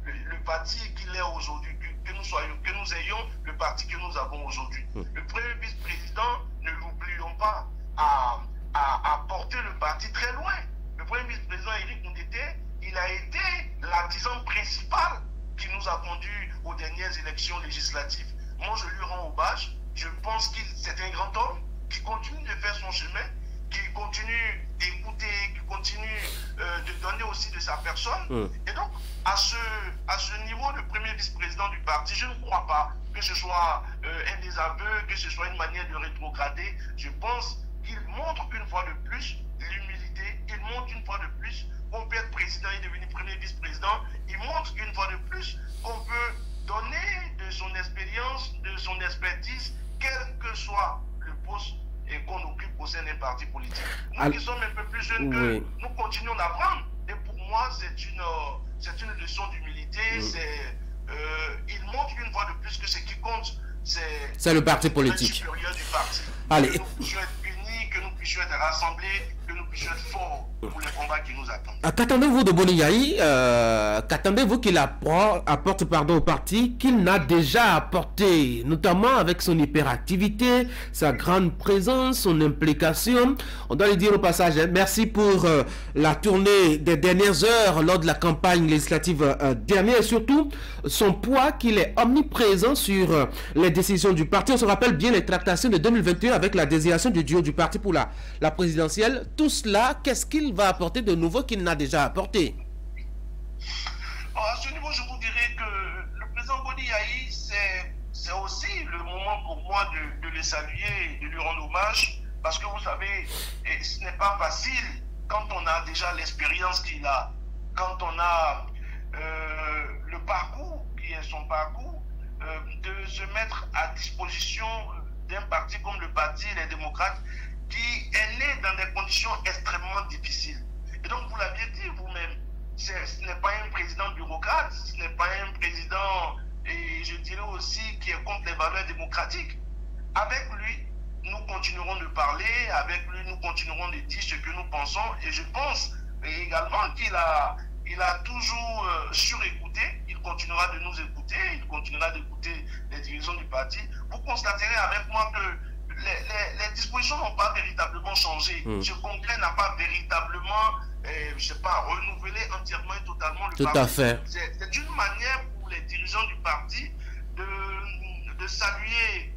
le parti qu'il est aujourd'hui, que nous ayons le parti que nous avons aujourd'hui. Le premier vice-président, ne l'oublions pas, a porté le parti très loin. Le premier vice-président Éric Condété, il a été l'artisan principal qui nous a conduits aux dernières élections législatives. Moi, je lui rends hommage. Je pense qu'il c'est un grand homme qui continue de faire son chemin, qui continue d'écouter, qui continue de donner aussi de sa personne. Et donc, à ce niveau, le premier vice-président du parti, je ne crois pas que ce soit un désaveu, que ce soit une manière de rétrograder. Je pense qu'il montre une fois de plus l'humilité, il montre une fois de plus qu'on peut être président et devenir premier vice-président, il montre une fois de plus qu'on peut donner de son expérience, de son expertise, quel que soit le poste qu'on occupe au sein d'un parti politique. Nous qui sommes un peu plus jeunes que nous continuons d'apprendre. Et pour moi, c'est une leçon d'humilité. Il montre une fois de plus que ce qui compte, c'est le parti politique. Supérieur du parti. Allez. Que nous puissions être unis, que nous puissions être rassemblés, que nous puissions être forts pour les combats qui nous attendent. Qu'attendez-vous de Boni Yayi? Qu'attendez-vous qu'il apporte au parti qu'il n'a déjà apporté, notamment avec son hyperactivité, sa grande présence, son implication? On doit lui dire au passage, merci pour la tournée des dernières heures lors de la campagne législative dernière, et surtout son poids, qu'il est omniprésent sur les décisions du parti. On se rappelle bien les tractations de 2021 avec la désignation du duo du parti pour la présidentielle. Tout cela, qu'est-ce qu'il va apporter de nouveau qu'il n'a déjà apporté? À ce niveau, je vous dirais que le président Boni Yayi, c'est aussi le moment pour moi de le saluer et de lui rendre hommage, parce que vous savez, ce n'est pas facile quand on a déjà l'expérience qu'il a, quand on a le parcours qui est son parcours, de se mettre à disposition d'un parti comme le Parti Les Démocrates, qui est né dans des conditions extrêmement difficiles. Et donc, vous l'aviez dit vous-même, ce n'est pas un président bureaucrate, ce n'est pas un président, et je dirais aussi, qui est contre les valeurs démocratiques. Avec lui, nous continuerons de parler, avec lui, nous continuerons de dire ce que nous pensons, et je pense également qu'il a toujours surécouté, il continuera de nous écouter, il continuera d'écouter les dirigeants du parti. Vous constaterez avec moi que les dispositions n'ont pas véritablement changé. Ce congrès n'a pas véritablement, je ne sais pas, renouvelé entièrement et totalement le parti. Tout à fait. C'est une manière pour les dirigeants du parti de saluer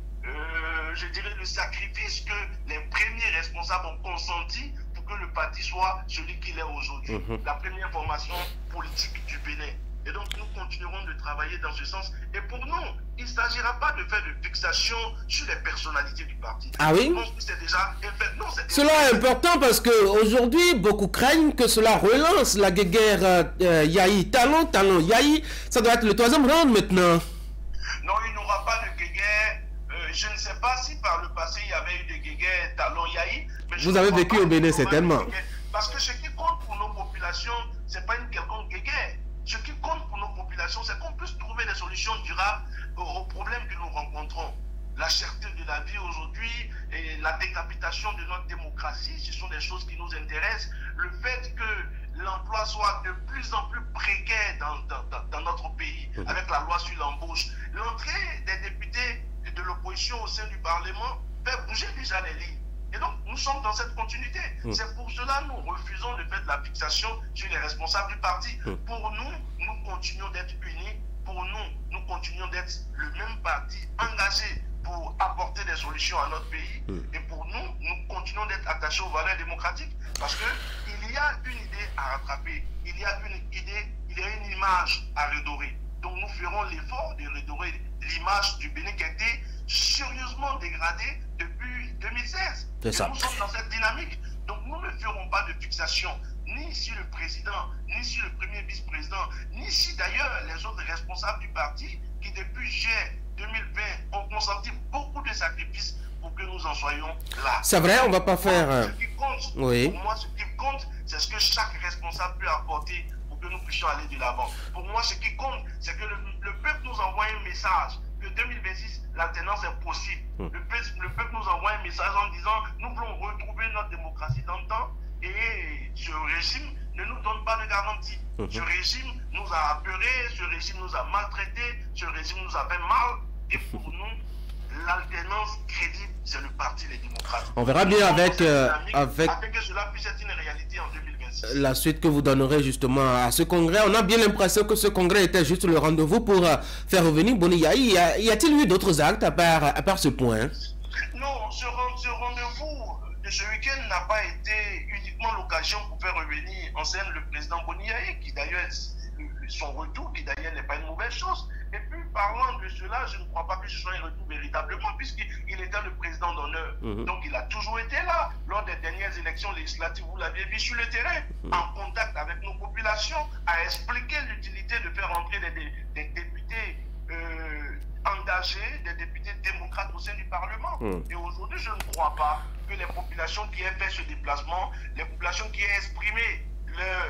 je dirais, le sacrifice que les premiers responsables ont consenti pour que le parti soit celui qu'il est aujourd'hui. La première formation politique du Bénin. Et donc, nous continuerons de travailler dans ce sens. Et pour nous, il ne s'agira pas de faire de fixation sur les personnalités du parti. Ah oui? Je pense que c'est déjà... Non, cela est important parce qu'aujourd'hui, beaucoup craignent que cela relance la guerre Yahi. Talon, Yahi, ça doit être le 3e round maintenant. Non, il n'y aura pas de guerre. Je ne sais pas si par le passé, il y avait eu des guerres Talon Yahi. Vous avez vécu au Bénin, certainement. Parce que ce qui compte pour nos populations, ce n'est pas une quelconque guerre. Ce qui compte pour nos populations, c'est qu'on puisse trouver des solutions durables aux problèmes que nous rencontrons. La cherté de la vie aujourd'hui et la décapitation de notre démocratie, ce sont des choses qui nous intéressent. Le fait que l'emploi soit de plus en plus précaire dans notre pays, avec la loi sur l'embauche. L'entrée des députés de l'opposition au sein du Parlement fait bouger déjà les lignes. Et donc, nous sommes dans cette continuité. C'est pour cela que nous refusons le fait de la fixation sur les responsables du parti. Pour nous, nous continuons d'être unis. Pour nous, nous continuons d'être le même parti engagé pour apporter des solutions à notre pays. Et pour nous, nous continuons d'être attachés aux valeurs démocratiques parce qu'il y a une idée à rattraper. Il y a une image à redorer. Donc, nous ferons l'effort de redorer l'image du Bénin qui a été sérieusement dégradée depuis 2016. C'est ça. Nous sommes dans cette dynamique. Donc nous ne ferons pas de fixation, ni sur le président, ni sur le premier vice-président, ni sur d'ailleurs les autres responsables du parti qui depuis juillet 2020 ont consenti beaucoup de sacrifices pour que nous en soyons là. C'est vrai, on ne va pas faire... Ce qui compte, oui. Pour moi, ce qui compte, c'est ce que chaque responsable peut apporter pour que nous puissions aller de l'avant. Pour moi, ce qui compte, c'est que le peuple nous envoie un message que 2026, l'alternance est possible. Le peuple nous envoie un message en disant nous voulons retrouver notre démocratie dans le temps et ce régime ne nous donne pas de garantie. Ce régime nous a apeurés, ce régime nous a maltraités, ce régime nous a fait mal et pour nous, l'alternance crédible, c'est le parti des démocrates. On verra bien avec afin que cela puisse être une réalité en 2026. La suite que vous donnerez justement à ce congrès. On a bien l'impression que ce congrès était juste le rendez-vous pour faire revenir Boni Yahi. Y a-t-il eu d'autres actes à part ce point? Non, ce rendez-vous de ce week-end n'a pas été uniquement l'occasion pour faire revenir en scène le président Boni Yahi, qui d'ailleurs, son retour, qui d'ailleurs n'est pas une mauvaise chose. Et puis, parlant de cela, je ne crois pas que ce soit un retour véritablement, puisqu'il était le président d'honneur. Donc, il a toujours été là. Lors des dernières élections législatives, vous l'aviez vu sur le terrain, en contact avec nos populations, à expliquer l'utilité de faire entrer des députés engagés, des députés démocrates au sein du Parlement. Et aujourd'hui, je ne crois pas que les populations qui aient fait ce déplacement, les populations qui aient exprimé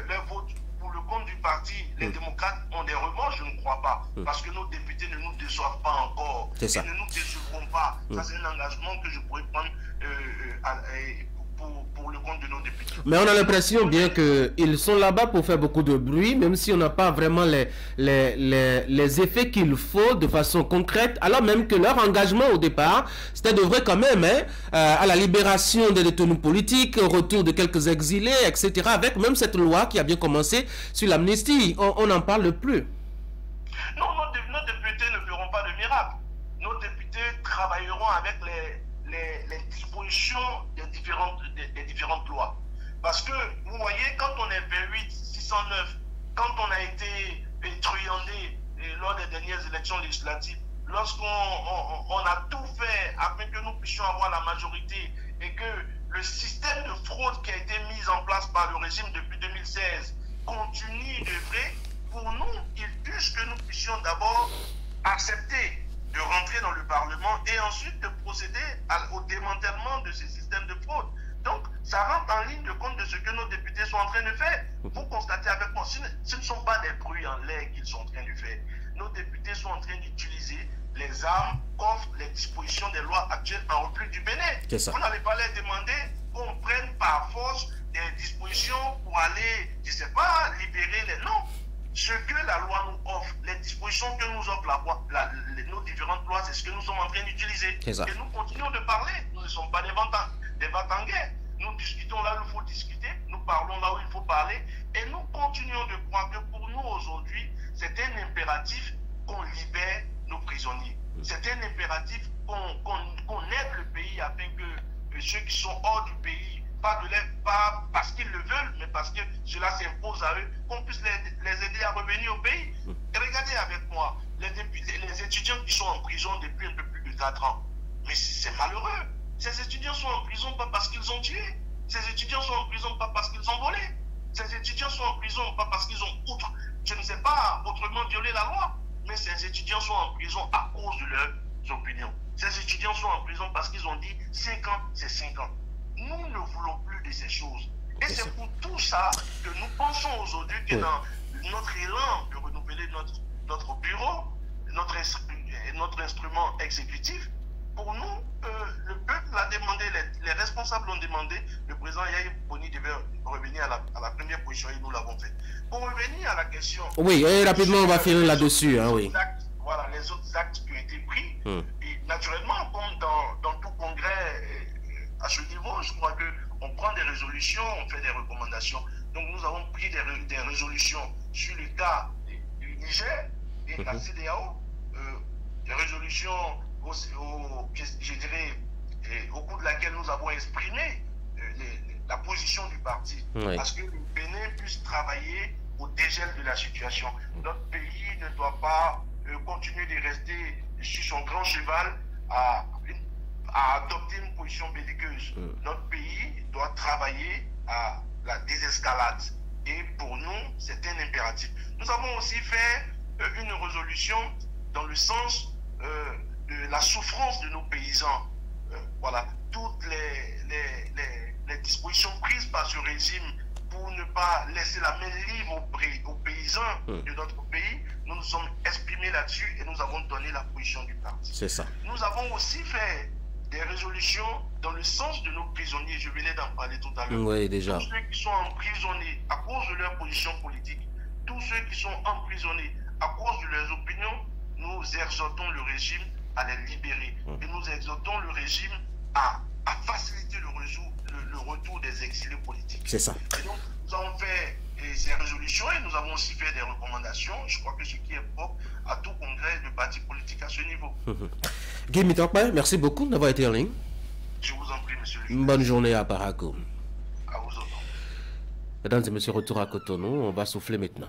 leur vote pour le compte du parti, les démocrates ont des remords, je ne crois pas. Parce que nos députés ne nous déçoivent pas encore. Ils ne nous décevront pas. Ça, c'est un engagement que je pourrais prendre pour le compte de nos députés. Mais on a l'impression bien qu'ils sont là-bas pour faire beaucoup de bruit, même si on n'a pas vraiment les effets qu'il faut de façon concrète, alors même que leur engagement au départ, c'était de vrai quand même, à la libération des détenus politiques, au retour de quelques exilés, etc., avec même cette loi qui a bien commencé sur l'amnistie. On n'en parle plus. Non, nos députés ne feront pas de miracle. Nos députés travailleront avec les dispositions des différentes lois. Parce que, vous voyez, quand on est 28-609, quand on a été truandé lors des dernières élections législatives, lorsqu'on a tout fait afin que nous puissions avoir la majorité et que le système de fraude qui a été mis en place par le régime depuis 2016 continue d'œuvrer, pour nous, il puisse que nous puissions d'abord accepter de rentrer dans le Parlement et ensuite de procéder au démantèlement de ces systèmes de fraude. Donc, ça rentre en ligne de compte de ce que nos députés sont en train de faire. Vous constatez avec moi, ce ne sont pas des bruits en l'air qu'ils sont en train de faire. Nos députés sont en train d'utiliser les armes qu'offrent les dispositions des lois actuelles en République du Bénin. Vous n'allez pas les demander qu'on prenne par force des dispositions pour aller, je ne sais pas, libérer les noms. Ce que la loi nous offre, les dispositions que nous offre nos différentes lois, c'est ce que nous sommes en train d'utiliser. Et nous continuons de parler. Nous ne sommes pas des ventes en guerre. Nous discutons là où il faut discuter, nous parlons là où il faut parler, et nous continuons de croire que pour nous aujourd'hui, c'est un impératif qu'on libère nos prisonniers. C'est un impératif qu'on aide le pays afin que ceux qui sont hors du pays, pas parce qu'ils le veulent, mais parce que cela s'impose à eux, qu'on puisse les aider à revenir au pays. Et regardez avec moi, les étudiants qui sont en prison depuis un peu plus de 4 ans. Mais c'est malheureux. Ces étudiants sont en prison pas parce qu'ils ont tué. Ces étudiants sont en prison pas parce qu'ils ont volé. Ces étudiants sont en prison pas parce qu'ils ont, je ne sais pas, autrement violé la loi. Mais ces étudiants sont en prison à cause de leurs opinions. Ces étudiants sont en prison parce qu'ils ont dit 5 ans, c'est 5 ans. Nous ne voulons plus de ces choses. Et c'est pour tout ça que nous pensons aujourd'hui que dans notre élan de renouveler notre bureau, notre instrument exécutif, pour nous, le peuple l'a demandé, les responsables l'ont demandé, le président Yahya Boni devait revenir à la première position et nous l'avons fait. Pour revenir à la question... Oui, et rapidement on va finir là-dessus. Hein, oui. Voilà, les autres actes qui ont été pris. Et naturellement, comme dans tout congrès, à ce niveau, je crois qu'on prend des résolutions, on fait des recommandations. Donc nous avons pris des résolutions sur le cas du Niger et de la CEDEAO, des résolutions je dirais, au cours de laquelle nous avons exprimé la position du parti, parce que le Bénin puisse travailler au dégel de la situation. Notre pays ne doit pas continuer de rester sur son grand cheval à adopter une position belliqueuse. Notre pays doit travailler à la désescalade. Et pour nous, c'est un impératif. Nous avons aussi fait une résolution dans le sens de la souffrance de nos paysans. Voilà, toutes les dispositions prises par ce régime pour ne pas laisser la main libre aux paysans de notre pays, nous nous sommes exprimés là-dessus et nous avons donné la position du parti. C'est ça. Nous avons aussi fait des résolutions dans le sens de nos prisonniers. Je venais d'en parler tout à l'heure. Oui, déjà. Tous ceux qui sont emprisonnés à cause de leur position politique, tous ceux qui sont emprisonnés à cause de leurs opinions, nous exhortons le régime à les libérer. Et nous exhortons le régime à faciliter le retour des exilés politiques. C'est ça. Et donc, nous avons fait ces résolutions et nous avons aussi fait des recommandations. Je crois que ce qui est propre à tout congrès de partis politiques à ce niveau. Guy Mitokpa, merci beaucoup d'avoir été en ligne. Je vous en prie, monsieur le Une bonne journée à Parakou. À vous autres. Mesdames et messieurs, retour à Cotonou. On va souffler maintenant.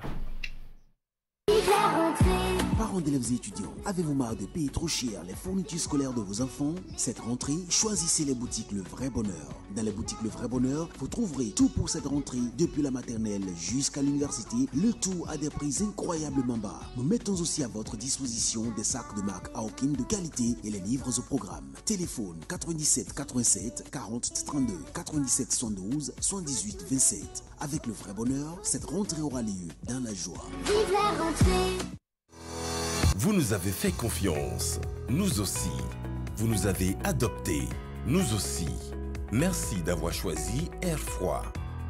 Parents d'élèves et étudiants, avez-vous marre de payer trop cher les fournitures scolaires de vos enfants? Cette rentrée, choisissez les boutiques Le Vrai Bonheur. Dans les boutiques Le Vrai Bonheur, vous trouverez tout pour cette rentrée, depuis la maternelle jusqu'à l'université, le tout à des prix incroyablement bas. Nous mettons aussi à votre disposition des sacs de marque Aokin de qualité et les livres au programme. Téléphone 97 87 40 32 97 112 78 27. Avec Le Vrai Bonheur, cette rentrée aura lieu dans la joie. Vive la rentrée! Vous nous avez fait confiance, nous aussi. Vous nous avez adoptés, nous aussi. Merci d'avoir choisi Air Froid.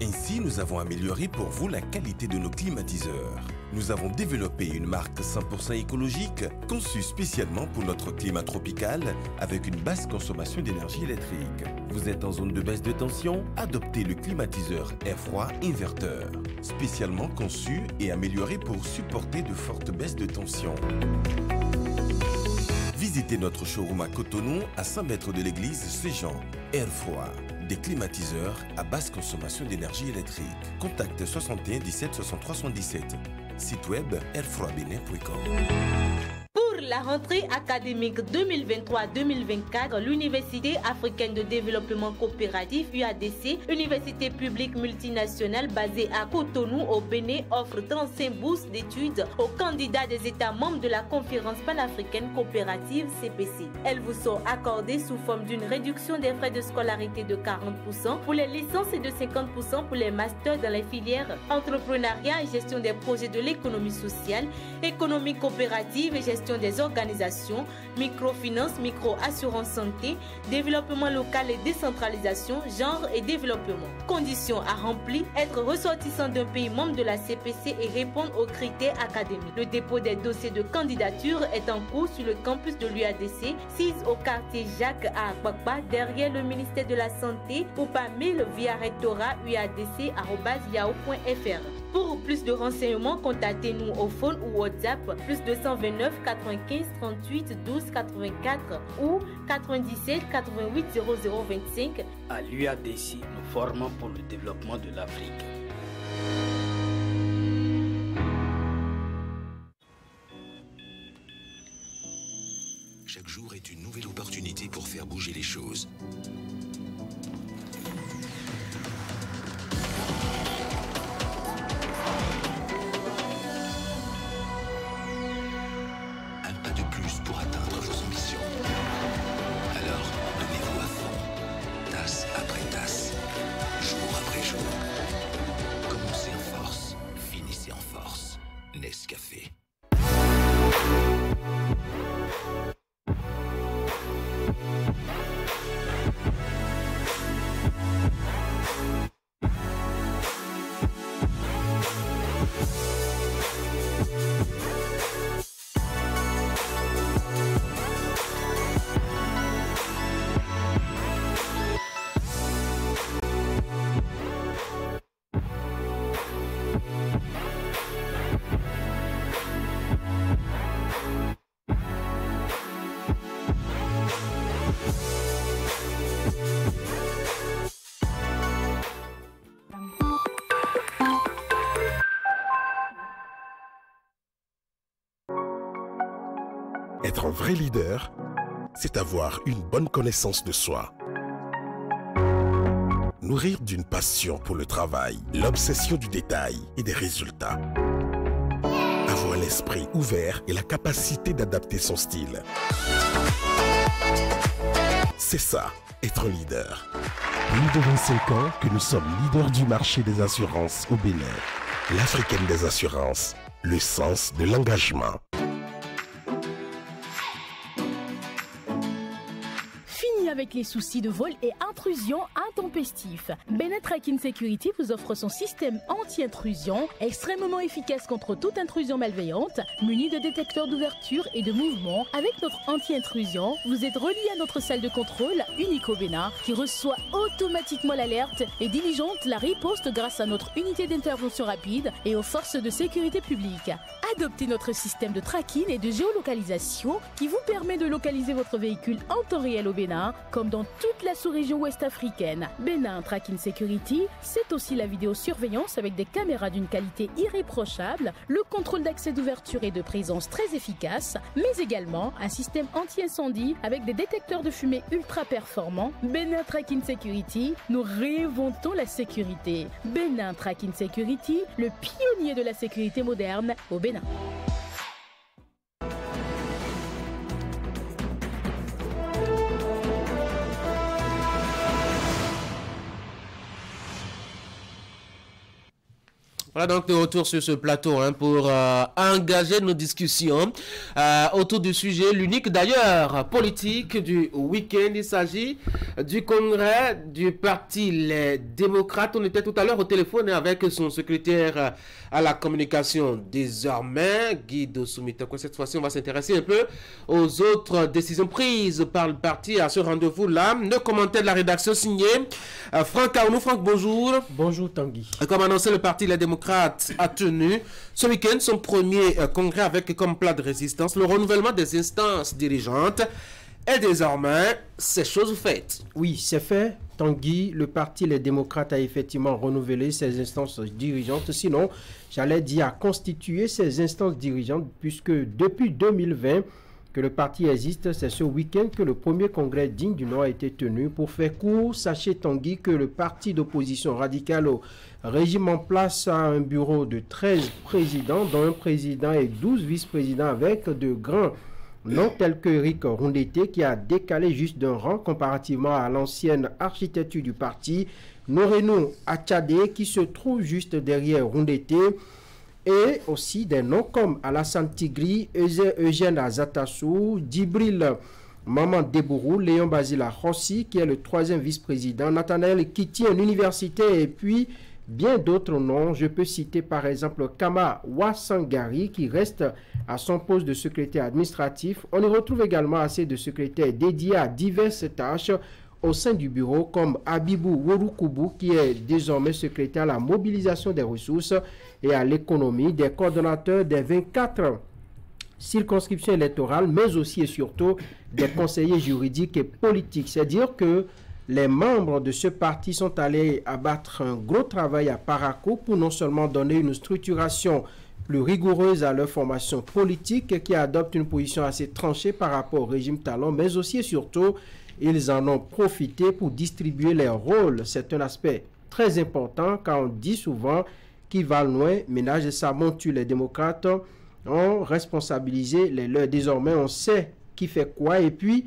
Ainsi, nous avons amélioré pour vous la qualité de nos climatiseurs. Nous avons développé une marque 100% écologique conçue spécialement pour notre climat tropical avec une basse consommation d'énergie électrique. Vous êtes en zone de baisse de tension? Adoptez le climatiseur Air Froid Inverteur, spécialement conçu et amélioré pour supporter de fortes baisses de tension. Visitez notre showroom à Cotonou, à 100 mètres de l'église Saint-Jean. Air Froid, des climatiseurs à basse consommation d'énergie électrique. Contacte 61 17 63 77. Site web airfroidbenin.com. Pour la rentrée académique 2023-2024, l'Université africaine de développement coopératif UADC, université publique multinationale basée à Cotonou au Bénin, offre 35 bourses d'études aux candidats des États membres de la conférence panafricaine coopérative CPC. Elles vous sont accordées sous forme d'une réduction des frais de scolarité de 40% pour les licences et de 50% pour les masters dans les filières entrepreneuriat et gestion des projets de l'économie sociale, économie coopérative et gestion des organisations, microfinance, micro-assurance santé, développement local et décentralisation, genre et développement. Conditions à remplir, être ressortissant d'un pays membre de la CPC et répondre aux critères académiques. Le dépôt des dossiers de candidature est en cours sur le campus de l'UADC, 6 au quartier Jacques à Akbakba, derrière le ministère de la Santé, ou par mail via rectorat uadc@yahoo.fr. Pour plus de renseignements, contactez-nous au phone ou WhatsApp plus 229 95 38 12 84 ou 97 88 0025. À l'UADC, nous formons pour le développement de l'Afrique. Chaque jour est une nouvelle opportunité pour faire bouger les choses. Un pas de plus pour atteindre vos ambitions. Alors, donnez-vous à fond, tasse après tasse, jour après jour. Commencez en force, finissez en force. Nescafé. Être un vrai leader, c'est avoir une bonne connaissance de soi. Nourrir d'une passion pour le travail, l'obsession du détail et des résultats. Avoir l'esprit ouvert et la capacité d'adapter son style. C'est ça, être un leader. Plus de 25 ans que nous sommes leaders du marché des assurances au Bénin. L'Africaine des assurances, le sens de l'engagement. Avec les soucis de vol et intrusion intempestifs. Benin Tracking Security vous offre son système anti-intrusion, extrêmement efficace contre toute intrusion malveillante, muni de détecteurs d'ouverture et de mouvement. Avec notre anti-intrusion, vous êtes relié à notre salle de contrôle unique au Bénin, qui reçoit automatiquement l'alerte et diligente la riposte grâce à notre unité d'intervention rapide et aux forces de sécurité publique. Adoptez notre système de tracking et de géolocalisation qui vous permet de localiser votre véhicule en temps réel au Bénin, comme dans toute la sous-région ouest africaine. Benin Tracking Security, c'est aussi la vidéosurveillance avec des caméras d'une qualité irréprochable, le contrôle d'accès d'ouverture et de présence très efficace, mais également un système anti-incendie avec des détecteurs de fumée ultra performants. Benin Tracking Security, nous réinventons la sécurité. Benin Tracking Security, le pionnier de la sécurité moderne au Bénin. Voilà donc de retour sur ce plateau pour engager nos discussions autour du sujet, l'unique d'ailleurs politique du week-end. Il s'agit du congrès du parti Les Démocrates. On était tout à l'heure au téléphone avec son secrétaire à la communication désormais, Guy Dossoumitek. Cette fois-ci, on va s'intéresser un peu aux autres décisions prises par le parti à ce rendez-vous-là. Le commentaire de la rédaction signé Franck Aounou. Franck, bonjour. Bonjour Tanguy. Comme annoncé, le parti Les Démocrates a tenu ce week-end son premier congrès avec comme plat de résistance le renouvellement des instances dirigeantes. Et désormais, c'est chose faite. Oui, c'est fait. Tanguy, le parti Les Démocrates a effectivement renouvelé ses instances dirigeantes. Sinon, j'allais dire constituer ses instances dirigeantes, puisque depuis 2020 que le parti existe, c'est ce week-end que le premier congrès digne du nom a été tenu. Pour faire court, sachez Tanguy que le parti d'opposition radicale au régime en place a un bureau de 13 présidents, dont un président et 12 vice-présidents avec de grands noms tels que Eric Rondeté qui a décalé juste d'un rang comparativement à l'ancienne architecture du parti, Norenou Achade qui se trouve juste derrière Rondeté, et aussi des noms comme Alassane Tigri, Eugène Azatassou, Djibril Maman Debourou, Léon Basila Rossi qui est le troisième vice-président, Nathanaël Kiti, un universitaire, et puis bien d'autres noms. Je peux citer par exemple Kama Wassangari qui reste à son poste de secrétaire administratif. On y retrouve également assez de secrétaires dédiés à diverses tâches au sein du bureau, comme Abibou Worukubu, qui est désormais secrétaire à la mobilisation des ressources et à l'économie, des coordonnateurs des 24 circonscriptions électorales, mais aussi et surtout des conseillers juridiques et politiques. C'est-à-dire que les membres de ce parti sont allés abattre un gros travail à Parakou pour non seulement donner une structuration plus rigoureuse à leur formation politique qui adopte une position assez tranchée par rapport au régime Talon, mais aussi et surtout, ils en ont profité pour distribuer les rôles. C'est un aspect très important car on dit souvent qui va loin, ménage et sa monture. Les démocrates ont responsabilisé les leurs. Désormais, on sait qui fait quoi. Et puis,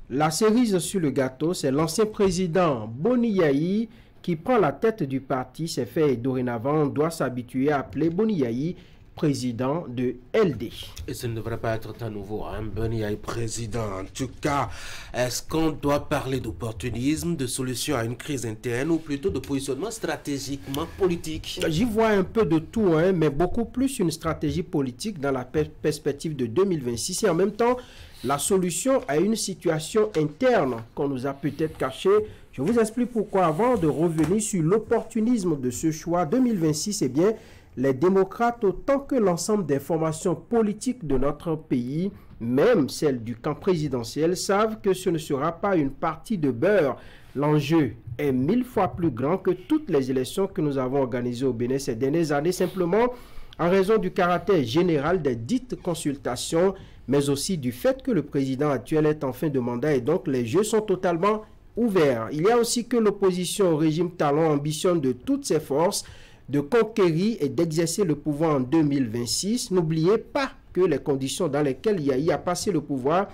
la cerise sur le gâteau, c'est l'ancien président Boni Yayi qui prend la tête du parti. C'est fait et dorénavant, on doit s'habituer à appeler Boni Yayi président de LD. Et ce ne devrait pas être à nouveau un Boni Yayi président. En tout cas, est-ce qu'on doit parler d'opportunisme, de solution à une crise interne ou plutôt de positionnement stratégiquement politique? J'y vois un peu de tout, mais beaucoup plus une stratégie politique dans la perspective de 2026 et en même temps la solution à une situation interne qu'on nous a peut-être cachée. Je vous explique pourquoi avant de revenir sur l'opportunisme de ce choix 2026. Eh bien, les démocrates, autant que l'ensemble des formations politiques de notre pays, même celles du camp présidentiel, savent que ce ne sera pas une partie de beurre. L'enjeu est 1000 fois plus grand que toutes les élections que nous avons organisées au Bénin ces dernières années, simplement en raison du caractère général des dites consultations, mais aussi du fait que le président actuel est en fin de mandat et donc les jeux sont totalement ouverts. Il y a aussi que l'opposition au régime Talon ambitionne de toutes ses forces de conquérir et d'exercer le pouvoir en 2026. N'oubliez pas que les conditions dans lesquelles Yayi a passé le pouvoir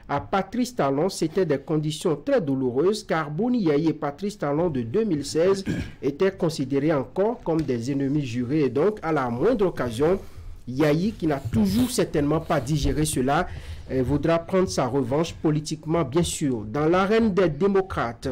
à Patrice Talon, c'était des conditions très douloureuses car Boni Yayi et Patrice Talon de 2016 étaient considérés encore comme des ennemis jurés et donc à la moindre occasion, Yayi, qui n'a toujours certainement pas digéré cela, voudra prendre sa revanche politiquement, bien sûr. Dans l'arène des démocrates,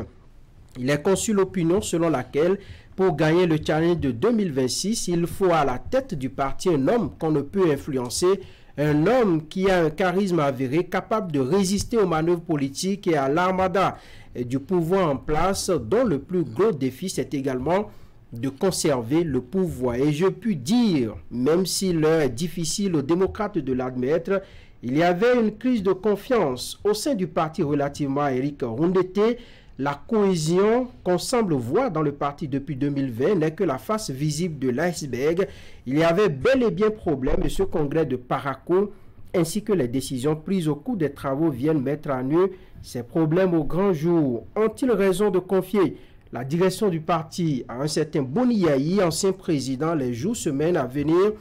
il est conçu l'opinion selon laquelle pour gagner le challenge de 2026, il faut à la tête du parti un homme qu'on ne peut influencer, un homme qui a un charisme avéré, capable de résister aux manœuvres politiques et à l'armada du pouvoir en place, dont le plus gros défi, c'est également de conserver le pouvoir. Et je puis dire, même si l'heure est difficile aux démocrates de l'admettre, il y avait une crise de confiance au sein du parti relativement à Eric Rondeté. La cohésion qu'on semble voir dans le parti depuis 2020 n'est que la face visible de l'iceberg. Il y avait bel et bien problème et ce congrès de Parakou ainsi que les décisions prises au cours des travaux viennent mettre à nu ces problèmes au grand jour. Ont-ils raison de confier la direction du parti à un certain Boni Yayi, ancien président, les jours, semaines à venir?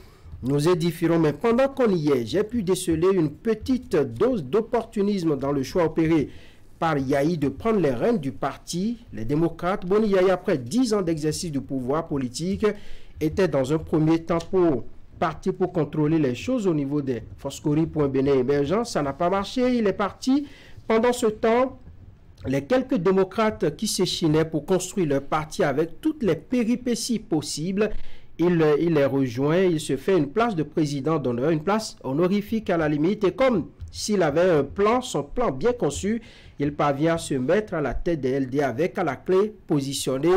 Nous édifierons, mais pendant qu'on y est, j'ai pu déceler une petite dose d'opportunisme dans le choix opéré par Yayi de prendre les rênes du parti. Les démocrates, Boni Yayi, après 10 ans d'exercice du pouvoir politique, était dans un premier temps parti pour contrôler les choses au niveau des Foscori.Bénin émergents. Ça n'a pas marché, il est parti. Pendant ce temps, les quelques démocrates qui s'échinaient pour construire leur parti avec toutes les péripéties possibles, il les rejoint, il se fait une place de président d'honneur, une place honorifique à la limite, et comme s'il avait un plan, son plan bien conçu, il parvient à se mettre à la tête des LD avec à la clé positionné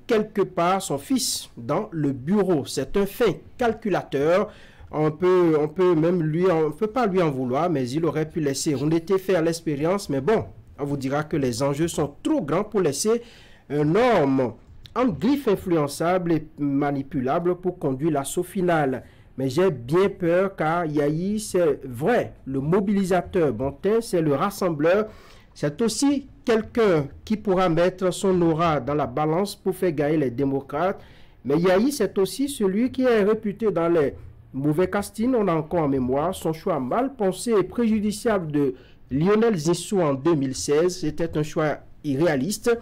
quelque part son fils dans le bureau. C'est un fin calculateur. On peut pas lui en vouloir, mais il aurait pu laisser Rondeté faire l'expérience. Mais bon, on vous dira que les enjeux sont trop grands pour laisser un homme en griffe influençable et manipulable pour conduire l'assaut final. Mais j'ai bien peur car Yayi, c'est vrai, le mobilisateur bontin, c'est le rassembleur. C'est aussi quelqu'un qui pourra mettre son aura dans la balance pour faire gagner les démocrates. Mais Yayi, c'est aussi celui qui est réputé dans les mauvais castings. On a encore en mémoire son choix mal pensé et préjudiciable de Lionel Zissou en 2016. C'était un choix irréaliste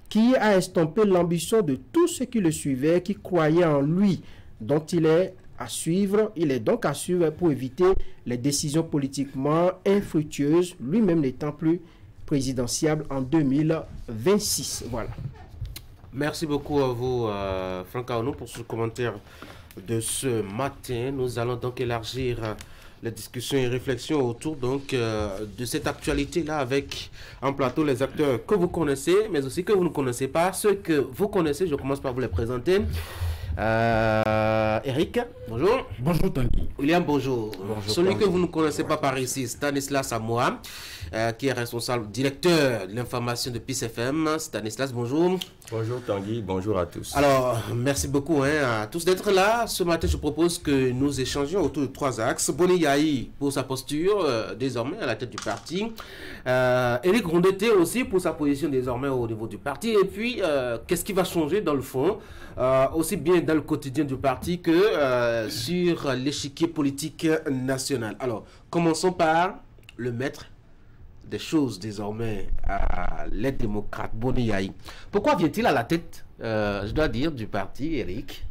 qui a estompé l'ambition de tous ceux qui le suivaient, qui croyaient en lui, dont il est à suivre. Il est donc à suivre pour éviter les décisions politiquement infructueuses, lui-même n'étant plus présidentiable en 2026. Voilà. Merci beaucoup à vous, Franck Aono, pour ce commentaire de ce matin. Nous allons donc élargir les discussions et réflexions autour donc de cette actualité-là avec en plateau les acteurs que vous connaissez, mais aussi que vous ne connaissez pas. Ceux que vous connaissez, je commence par vous les présenter. Eric, bonjour. Bonjour Tanguy. William, bonjour. Bonjour. Celui Tanguy. que vous ne connaissez pas par ici, Stanislas Samoa, qui est responsable directeur de l'information de Peace FM. Stanislas, bonjour. Bonjour Tanguy, bonjour à tous. Alors, merci beaucoup à tous d'être là. Ce matin, je propose que nous échangions autour de 3 axes. Boni Yahi pour sa posture, désormais à la tête du parti. Eric Rondeté aussi pour sa position désormais au niveau du parti. Et puis, qu'est-ce qui va changer dans le fond, aussi bien dans le quotidien du parti que sur l'échiquier politique national. Alors, commençons par le maître des choses désormais, les démocrates, Boni Yahi. Pourquoi vient-il à la tête, je dois dire, du parti, Eric?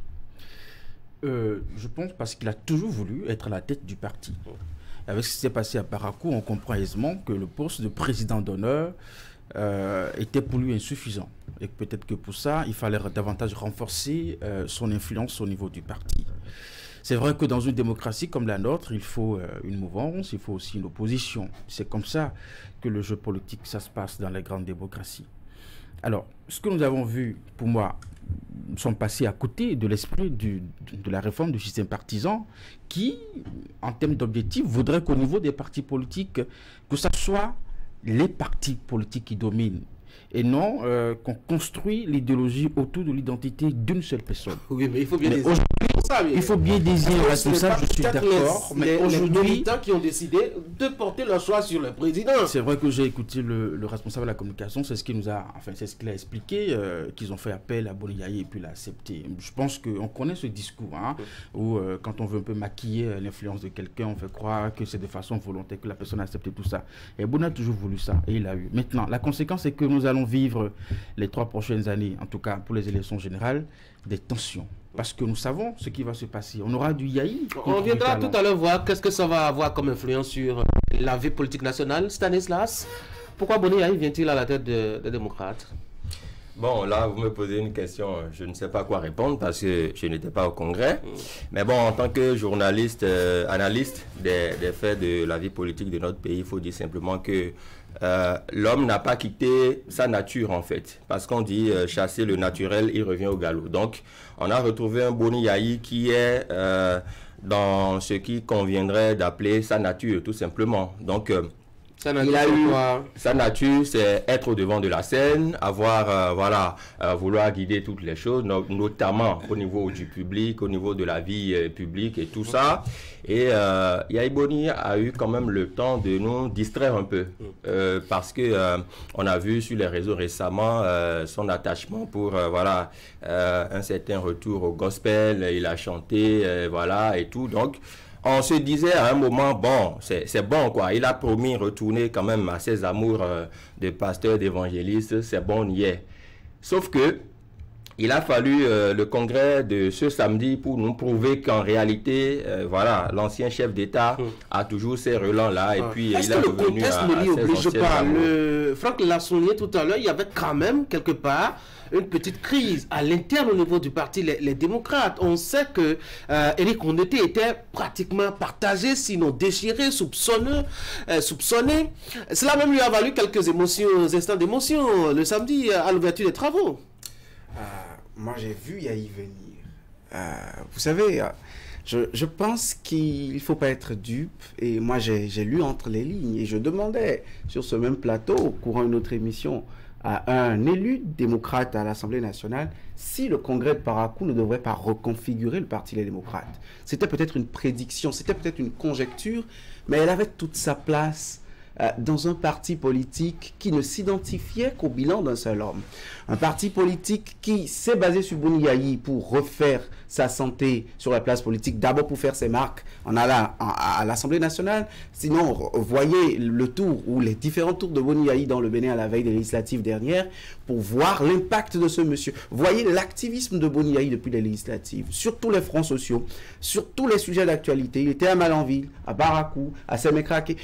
Je pense parce qu'il a toujours voulu être à la tête du parti. Avec ce qui s'est passé à Parakou, on comprend aisément que le poste de président d'honneur était pour lui insuffisant. Et peut-être que pour ça, il fallait davantage renforcer son influence au niveau du parti. C'est vrai que dans une démocratie comme la nôtre, il faut une mouvance, il faut aussi une opposition. C'est comme ça que le jeu politique, ça se passe dans les grandes démocraties. Alors, ce que nous avons vu, pour moi, nous sommes passés à côté de l'esprit de la réforme du système partisan qui, en termes d'objectifs, voudrait qu'au niveau des partis politiques, que ce soit les partis politiques qui dominent et non qu'on construit l'idéologie autour de l'identité d'une seule personne. Oui, mais il faut bien il faut bien désigner un responsable, je suis d'accord, mais aujourd'hui, les militants qui ont décidé de porter leur choix sur le président. C'est vrai que j'ai écouté le responsable de la communication, c'est ce qu'il nous a, enfin c'est ce qu'il a expliqué, qu'ils ont fait appel à Boni Yahi et puis l'a accepté. Je pense qu'on connaît ce discours, où quand on veut un peu maquiller l'influence de quelqu'un, on fait croire que c'est de façon volontaire que la personne a accepté tout ça. Et Boni a toujours voulu ça, et il l'a eu. Maintenant, la conséquence c'est que nous allons vivre les 3 prochaines années, en tout cas pour les élections générales, des tensions. Parce que nous savons ce qui va se passer. On aura du Yahi. On viendra tout à l'heure voir qu'est-ce que ça va avoir comme influence sur la vie politique nationale. Stanislas, pourquoi Boni Yahi vient-il à la tête des démocrates? Bon, là, vous me posez une question, je ne sais pas quoi répondre parce que je n'étais pas au Congrès. Mais bon, en tant que journaliste, analyste des faits de la vie politique de notre pays, il faut dire simplement que l'homme n'a pas quitté sa nature en fait. Parce qu'on dit chasser le naturel, il revient au galop. Donc, on a retrouvé un Boni Yahi qui est dans ce qui conviendrait d'appeler sa nature, tout simplement. Donc, il a eu sa nature, c'est être au devant de la scène, avoir, vouloir guider toutes les choses, notamment au niveau du public, au niveau de la vie publique et tout ça. Et Yahi Boni a eu quand même le temps de nous distraire un peu, parce que on a vu sur les réseaux récemment son attachement pour un certain retour au gospel. Il a chanté, et tout. Donc on se disait à un moment, bon, c'est bon quoi, il a promis retourner quand même à ses amours de pasteur, d'évangéliste, c'est bon, on y est. Sauf que, il a fallu le congrès de ce samedi pour nous prouver qu'en réalité, l'ancien chef d'État a toujours ces relents-là et puis il est revenu à ses anciennes amours. Franck l'a souligné tout à l'heure, il y avait quand même quelque part une petite crise à l'interne au niveau du parti les démocrates. On sait que Eric Rondeté était pratiquement partagé, sinon déchiré, soupçonné. Cela même lui a valu quelques instants d'émotion le samedi à l'ouverture des travaux. Moi j'ai vu Yahi venir. Vous savez, je pense qu'il ne faut pas être dupe. Et moi j'ai lu entre les lignes et je demandais sur ce même plateau, au courant d'une autre émission, à un élu démocrate à l'Assemblée nationale, si le congrès de Parakou ne devrait pas reconfigurer le Parti des démocrates. C'était peut-être une prédiction, c'était peut-être une conjecture, mais elle avait toute sa place dans un parti politique qui ne s'identifiait qu'au bilan d'un seul homme. Un parti politique qui s'est basé sur Boni Yahi pour refaire sa santé sur la place politique, d'abord pour faire ses marques à l'Assemblée nationale. Sinon, voyez le tour ou les différents tours de Boni Yahi dans le Bénin à la veille des législatives dernières pour voir l'impact de ce monsieur. Voyez l'activisme de Boni Yahi depuis les législatives, sur tous les fronts sociaux, sur tous les sujets d'actualité. Il était à Malanville, à Parakou, à Semekrake.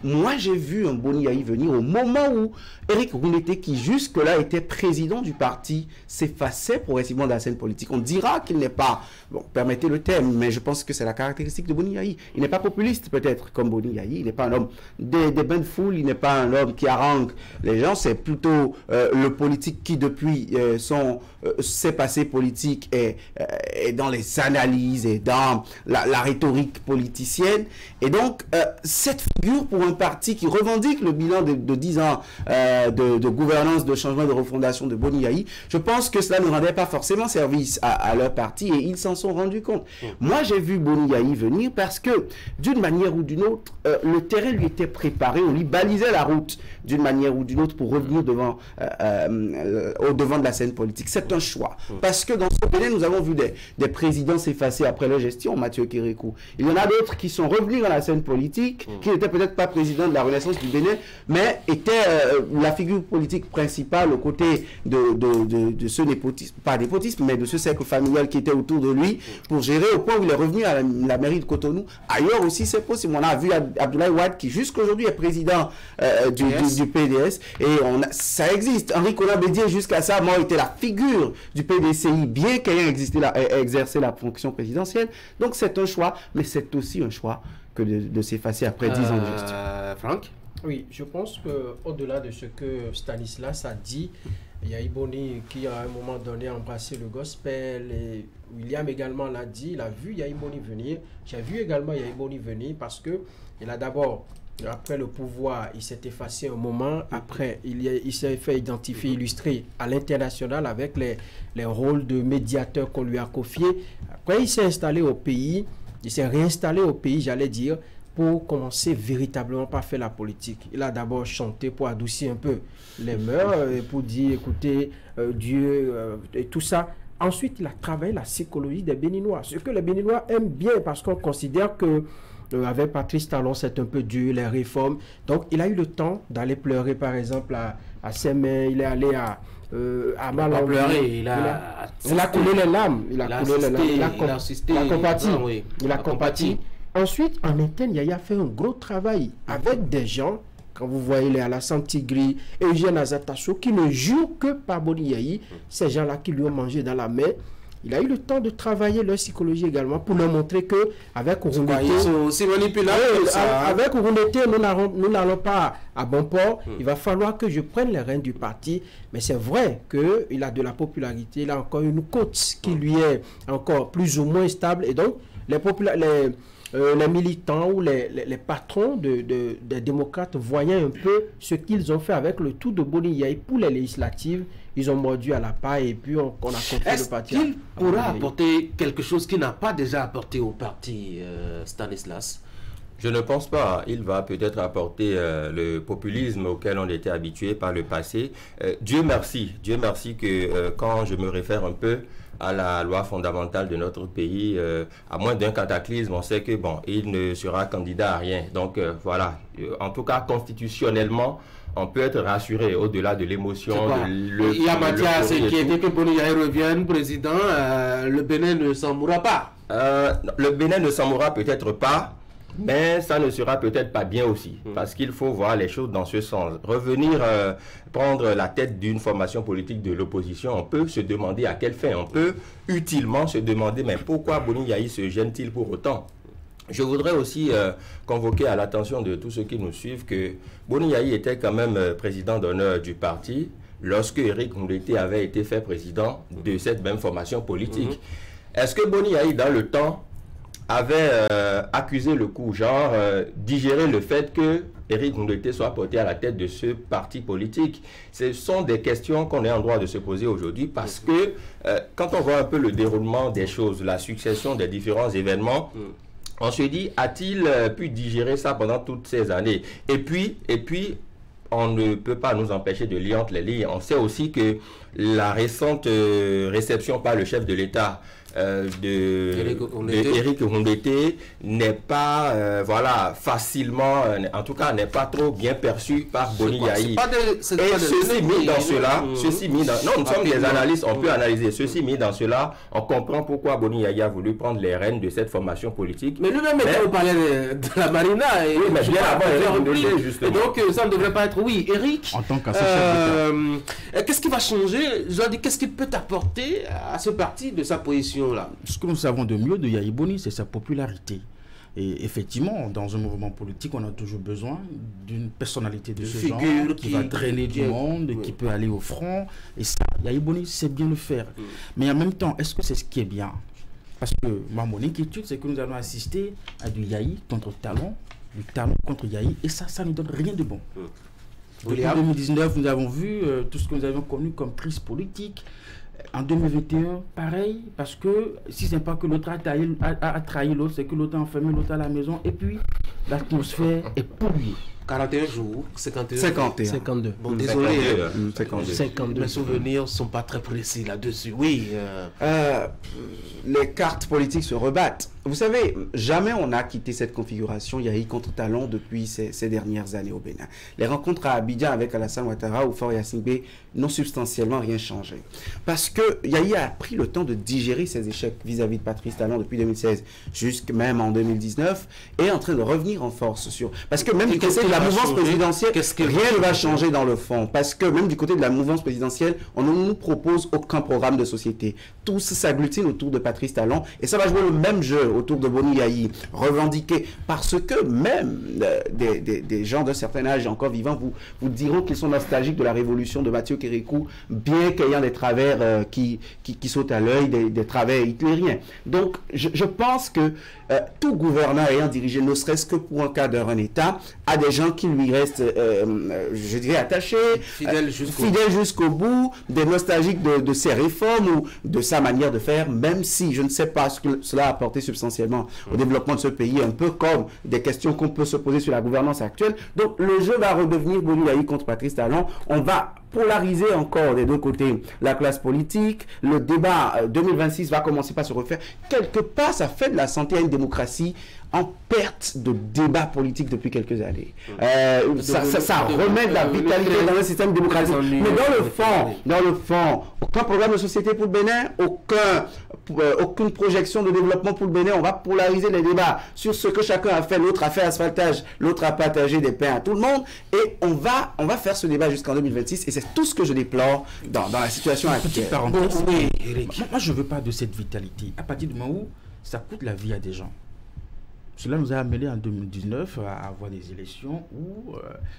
Moi, j'ai vu un Boni Yahi venir au moment où Eric Rondeté, qui jusque-là était président du parti, s'effaçait progressivement de la scène politique. On dira qu'il n'est pas bon, permettez le thème, mais je pense que c'est la caractéristique de Boni Yayi. Il n'est pas populiste peut-être comme Boni Yayi, il n'est pas un homme des bains de foule, il n'est pas un homme qui harangue les gens, c'est plutôt le politique qui depuis ses passés politiques est dans les analyses et dans la rhétorique politicienne. Et donc, cette figure pour un parti qui revendique le bilan de 10 ans de gouvernance, de changement, de refondation de Boni Yayi, je pense que cela ne rendait pas forcément service à leur parti et ils s'en sont rendus compte. Moi, j'ai vu Boni Yayi venir parce que, d'une manière ou d'une autre, le terrain lui était préparé, on lui balisait la route d'une manière ou d'une autre pour revenir au devant de la scène politique. C'est un choix. Parce que dans ce Bénin, nous avons vu des présidents s'effacer après leur gestion, Mathieu Kérékou. Il y en a d'autres qui sont revenus dans la scène politique, qui n'étaient peut-être pas président de la Renaissance du Bénin, mais étaient la figure politique principale aux côtés de ce népotisme, pas népotisme, mais de ce cercle familial qui était autour de lui, pour gérer au point où il est revenu à la mairie de Cotonou. Ailleurs aussi, c'est possible. On a vu Abdoulaye Wade, qui jusqu'aujourd'hui est président du PDS, et ça existe. Henri Konan Bédié, jusqu'à sa mort, était la figure du PDCI, bien qu'ayant exercé la fonction présidentielle. Donc c'est un choix, mais c'est aussi un choix que de s'effacer après 10 ans de gestion. Franck? Oui, je pense qu'au-delà de ce que Stanislas a dit, Yayi Boni qui à un moment donné a embrassé le gospel, et William également l'a dit, il a vu Yayi Boni venir. J'ai vu également Yayi Boni venir parce que il a d'abord, après le pouvoir, il s'est effacé un moment. Après, il s'est fait identifier, illustrer à l'international avec les rôles de médiateur qu'on lui a confiés. Après, il s'est installé au pays, il s'est réinstallé au pays, j'allais dire, pour commencer véritablement par faire la politique. Il a d'abord chanté pour adoucir un peu les mœurs, pour dire, écoutez, Dieu, et tout ça. Ensuite, il a travaillé la psychologie des Béninois, ce que les Béninois aiment bien parce qu'on considère que avec Patrice Talon, c'est un peu dur, les réformes. Donc, il a eu le temps d'aller pleurer, par exemple, à Sémé, il est allé à Malambé. Il a coulé les larmes. Il a compati. Ensuite, en interne, Yaya a fait un gros travail avec des gens, quand vous voyez les Alassane Tigri, Eugène Azatasso, qui ne jouent que par Boni Yayi, ces gens-là qui lui ont mangé dans la main. Il a eu le temps de travailler leur psychologie également pour leur montrer que avec Urundete, nous n'allons pas à bon port. Il va falloir que je prenne les rênes du parti. Mais c'est vrai qu'il a de la popularité, il a encore une cote qui lui est encore plus ou moins stable. Et donc, les militants ou les patrons des démocrates voyant un peu ce qu'ils ont fait avec le tout de Boni Yayi pour les législatives, ils ont mordu à la paille et puis on a confié le parti. Est-ce qu'il pourra apporter quelque chose qu'il n'a pas déjà apporté au parti, Stanislas? Je ne pense pas. Il va peut-être apporter le populisme auquel on était habitué par le passé. Dieu merci que quand je me réfère un peu à la loi fondamentale de notre pays, à moins d'un cataclysme, on sait que bon, il ne sera candidat à rien. Donc voilà, en tout cas constitutionnellement, on peut être rassuré au-delà de l'émotion. Il y a Mathias qui était que Boni Yayi revienne président, le Bénin ne s'en mourra pas. Le Bénin ne s'en mourra peut-être pas, mais ça ne sera peut-être pas bien aussi, parce qu'il faut voir les choses dans ce sens. Revenir prendre la tête d'une formation politique de l'opposition, on peut se demander à quelle fin. On peut utilement se demander, mais pourquoi Boni Yayi se gêne-t-il pour autant? Je voudrais aussi convoquer à l'attention de tous ceux qui nous suivent que Boni Yayi était quand même président d'honneur du parti lorsque Éric Ndouyete avait été fait président de cette même formation politique. Est-ce que Boni Yayi, dans le temps, avait accusé le coup, genre digérer le fait que Éric Ndouyete soit porté à la tête de ce parti politique? Ce sont des questions qu'on est en droit de se poser aujourd'hui parce que quand on voit un peu le déroulement des choses, la succession des différents événements, on se dit, a-t-il pu digérer ça pendant toutes ces années? Et puis, on ne peut pas nous empêcher de lire entre les lignes. On sait aussi que la récente réception par le chef de l'État Éric Ndouyete n'est pas facilement, en tout cas n'est pas trop bien perçu par Boni Yayi. Ceci mis dans cela, non, nous sommes des analystes, on peut analyser. Ceci mis dans cela, on comprend pourquoi Boni Yayi a voulu prendre les rênes de cette formation politique. Mais lui-même, on parlait de la Marina et bien avant justement. Et donc ça ne devrait pas être Éric. En tant qu'associé chef d'État. Qu'est-ce qui va changer? Qu'est-ce qu'il peut apporter à ce parti de sa position position-là. Ce que nous savons de mieux de Yayi Boni, c'est sa popularité. Et effectivement, dans un mouvement politique, on a toujours besoin d'une personnalité de ce genre qui va drainer du monde, qui peut aller au front. Et ça, Yayi Boni sait bien le faire. Mais en même temps, est-ce que c'est ce qui est bien? Parce que mon inquiétude, c'est que nous allons assister à du Yayi contre Talon, du Talon contre Yayi, et ça ne donne rien de bon. Depuis 2019, nous avons vu tout ce que nous avions connu comme crise politique. En 2021, pareil, parce que si ce n'est pas que l'autre a trahi l'autre, c'est que l'autre a enfermé l'autre à la maison, et puis l'atmosphère est polluée. 41 jours, 51 52. Bon, désolé, 52. Mes souvenirs ne sont pas très précis là-dessus. Oui. Les cartes politiques se rebattent. Vous savez, jamais on a quitté cette configuration Yayi contre Talon depuis ces dernières années au Bénin. Les rencontres à Abidjan avec Alassane Ouattara ou Faure Gnassingbé n'ont substantiellement rien changé. Parce que Yayi a pris le temps de digérer ses échecs vis-à-vis de Patrice Talon depuis 2016 jusqu'à même en 2019 et est en train de revenir en force sur... Parce que même du côté de la mouvance présidentielle, rien ne va changer dans le fond. Parce que même du côté de la mouvance présidentielle, on ne nous propose aucun programme de société. Tous s'agglutinent autour de Patrice Talon et ça va jouer le même jeu autour de Boni Yayi, revendiqué, parce que même des gens d'un certain âge encore vivants vous diront qu'ils sont nostalgiques de la révolution de Mathieu Kérékou, bien qu'ayant des travers qui sautent à l'œil, des travers hitlériens. Donc je pense que tout gouverneur ayant dirigé, ne serait-ce que pour un cadre d'un État, a des gens qui lui restent, je dirais, attachés, fidèles jusqu'au bout, des nostalgiques de ses réformes ou de sa manière de faire, même si je ne sais pas ce que cela a apporté substantiellement au développement de ce pays, un peu comme des questions qu'on peut se poser sur la gouvernance actuelle. Donc le jeu va redevenir Boni Yayi contre Patrice Talon. On va polariser encore des deux côtés la classe politique. Le débat 2026 va commencer par se refaire. Quelque part, ça fait de la santé à une démocratie en perte de débat politique depuis quelques années. Ça remet de la vitalité dans le système démocratique. Mais dans le fond, aucun programme de société pour le Bénin, aucune projection de développement pour le Bénin. On va polariser les débats sur ce que chacun a fait. L'autre a fait asphaltage, l'autre a partagé des pains à tout le monde. Et on va faire ce débat jusqu'en 2026. Et c'est tout ce que je déplore dans la situation actuelle. Moi, je ne veux pas de cette vitalité. À partir du moment où ça coûte la vie à des gens. Cela nous a amené en 2019 à avoir des élections où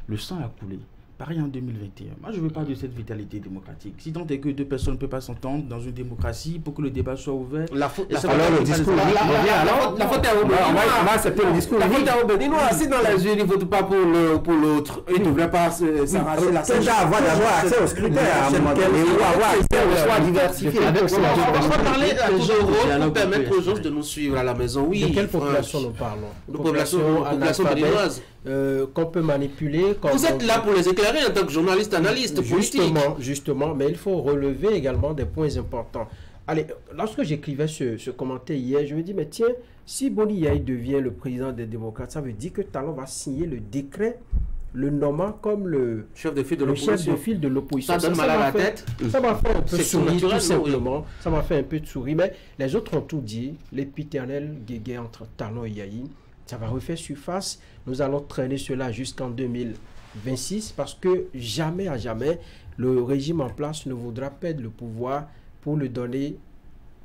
le sang a coulé. Pareil en 2021. Moi, je ne veux pas de cette vitalité démocratique. Si tant est que deux personnes ne peuvent pas s'entendre dans une démocratie pour que le débat soit ouvert... La faute est au Béninois. On va accepter le discours. La faute est au Béninois. Si dans les urnes, ils ne votent pas pour l'autre, ils ne devraient pas s'arracher la scène. Avoir d'abord accès au scrutin à un moment donné, ou avoir accès au choix diversifié. On va parler à tour de rôle pour permettre aux gens de nous suivre à la maison. Oui. De quelle population nous parlons? De population béninoise. Qu'on peut manipuler. Vous êtes là pour les éclairer en tant que journaliste, analyste, politique. Justement, mais il faut relever également des points importants. Allez, lorsque j'écrivais ce commentaire hier, je me dis, mais tiens, si Boni Yayi devient le président des démocrates, ça veut dire que Talon va signer le décret le nommant comme le chef de file de l'opposition. Ça donne mal à la tête. Ça m'a fait un peu sourire, tout simplement. Ça m'a fait un peu de sourire, mais les autres ont tout dit. L'épiternel guéguerre entre Talon et Yayi, ça va refaire surface. Nous allons traîner cela jusqu'en 2026 parce que jamais à jamais, le régime en place ne voudra perdre le pouvoir pour le donner.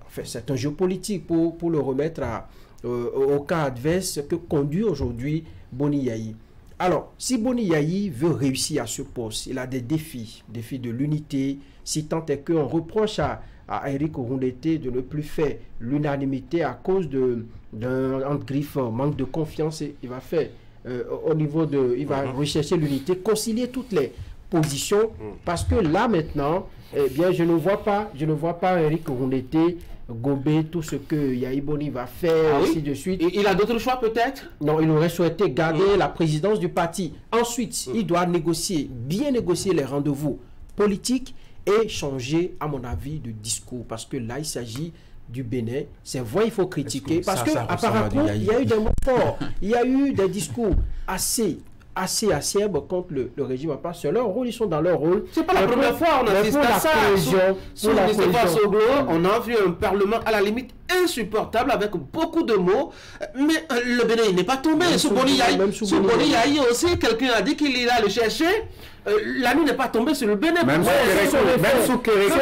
Enfin, c'est un jeu politique pour le remettre au cas adverse que conduit aujourd'hui Boni Yayi. Alors, si Boni Yayi veut réussir à ce poste, il a des défis de l'unité, si tant est qu'on reproche à Eric Ourundete de ne plus faire l'unanimité à cause d'un griffe manque de confiance. Il va faire au niveau il va rechercher l'unité, concilier toutes les positions, parce que là maintenant, eh bien, je ne vois pas Eric Ourundete gober tout ce que Yayi Boni va faire, ainsi de suite. Il a d'autres choix peut-être? Non, il aurait souhaité garder la présidence du parti. Ensuite, il doit bien négocier les rendez-vous politiques et changer, à mon avis, de discours. Parce que là, il s'agit du Bénin. C'est vrai, il faut critiquer. Parce qu'apparemment, il y a eu des mots forts. Il y a eu des discours assez assez acerbe contre le régime. Parce que leur rôle, ils sont dans leur rôle. C'est pas la première fois on assiste à ça. Sous Moustapha Soglo, on a vu un parlement à la limite insupportable avec beaucoup de mots, mais le Bénin il n'est pas tombé. Sous Boni Yahi aussi, quelqu'un a dit qu'il ira le chercher. La nuit n'est pas tombée sur le Bénin. Même sous Kéréko,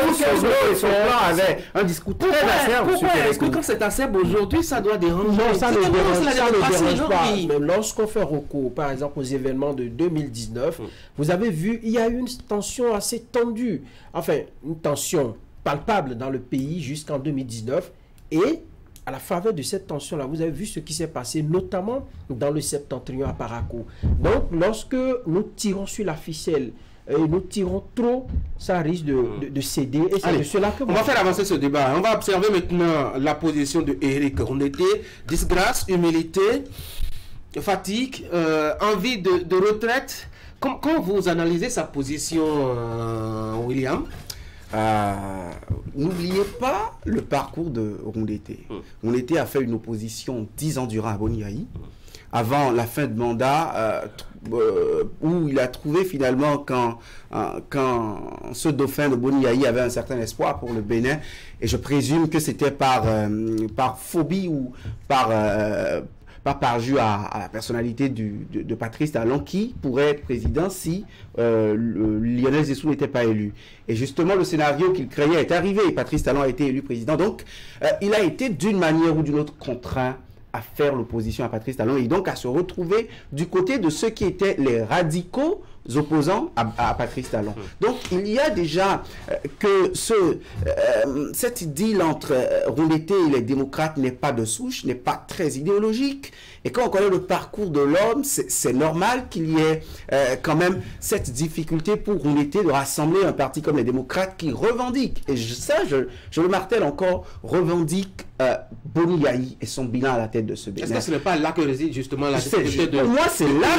son plan avait un discours très acerbe. Pourquoi est-ce que quand c'est acerbe aujourd'hui, ça doit déranger? Non, ça ne dérange pas. Mais lorsqu'on fait recours, par exemple, aux événements de 2019, vous avez vu, il y a eu une tension assez tendue. Enfin, une tension palpable dans le pays jusqu'en 2019. Et à la faveur de cette tension-là, vous avez vu ce qui s'est passé, notamment dans le septentrion à Parakou. Donc, lorsque nous tirons sur la ficelle, et nous tirons trop, ça risque de céder. Et c'est de cela que on va faire avancer ce débat. On va observer maintenant la position de Éric Rondeté. Disgrâce, humilité, fatigue, envie de retraite. Comment vous analysez sa position, William? N'oubliez pas le parcours de Rondeté. Rondeté a fait une opposition 10 ans durant à Boni Yahi, avant la fin de mandat, où il a trouvé finalement quand ce dauphin de Boni Yahi avait un certain espoir pour le Bénin, et je présume que c'était par phobie ou par parjure à la personnalité de Patrice Talon, qui pourrait être président si Lionel Zessou n'était pas élu. Et justement, le scénario qu'il craignait est arrivé. Patrice Talon a été élu président. Donc, il a été d'une manière ou d'une autre contraint à faire l'opposition à Patrice Talon et donc à se retrouver du côté de ceux qui étaient les radicaux opposants à Patrice Talon. Donc, il y a déjà que cette deal entre Rondeté et les démocrates n'est pas de souche, n'est pas très idéologique. Et quand on connaît le parcours de l'homme, c'est normal qu'il y ait quand même cette difficulté pour Rondeté de rassembler un parti comme les démocrates qui revendique, et je le martèle encore, revendique Boni Yahi et son bilan à la tête de ce Bénin. Est-ce que ce n'est pas là que réside justement la difficulté de... Pour moi, c'est là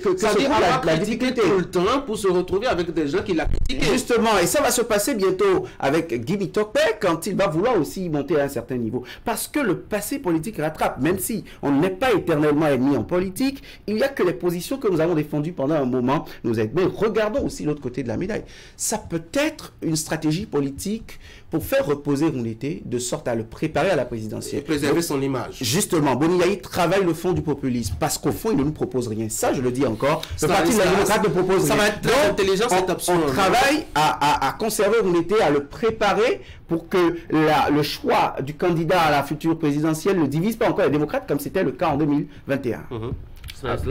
que ça veut dire la difficulté tout le temps pour se retrouver avec des gens qui l'ont critiqué. Justement, et ça va se passer bientôt avec Guy Mitokpe quand il va vouloir aussi monter à un certain niveau. Parce que le passé politique rattrape, même si on n'est pas éternellement ennemi en politique, il n'y a que les positions que nous avons défendues pendant un moment nous aident. Mais regardons aussi l'autre côté de la médaille. Ça peut être une stratégie politique pour faire reposer Rondeté de sorte à le préparer à la présidentielle. Et préserver son image. Justement, Boni Yahi travaille le fond du populisme parce qu'au fond, il ne nous propose rien. Ça, je le dis encore. Le parti de la démocrate ne propose rien. Ça va être très intelligent cette option. On travaille à conserver Rondeté, à le préparer pour que le choix du candidat à la future présidentielle ne divise pas encore les démocrates comme c'était le cas en 2021.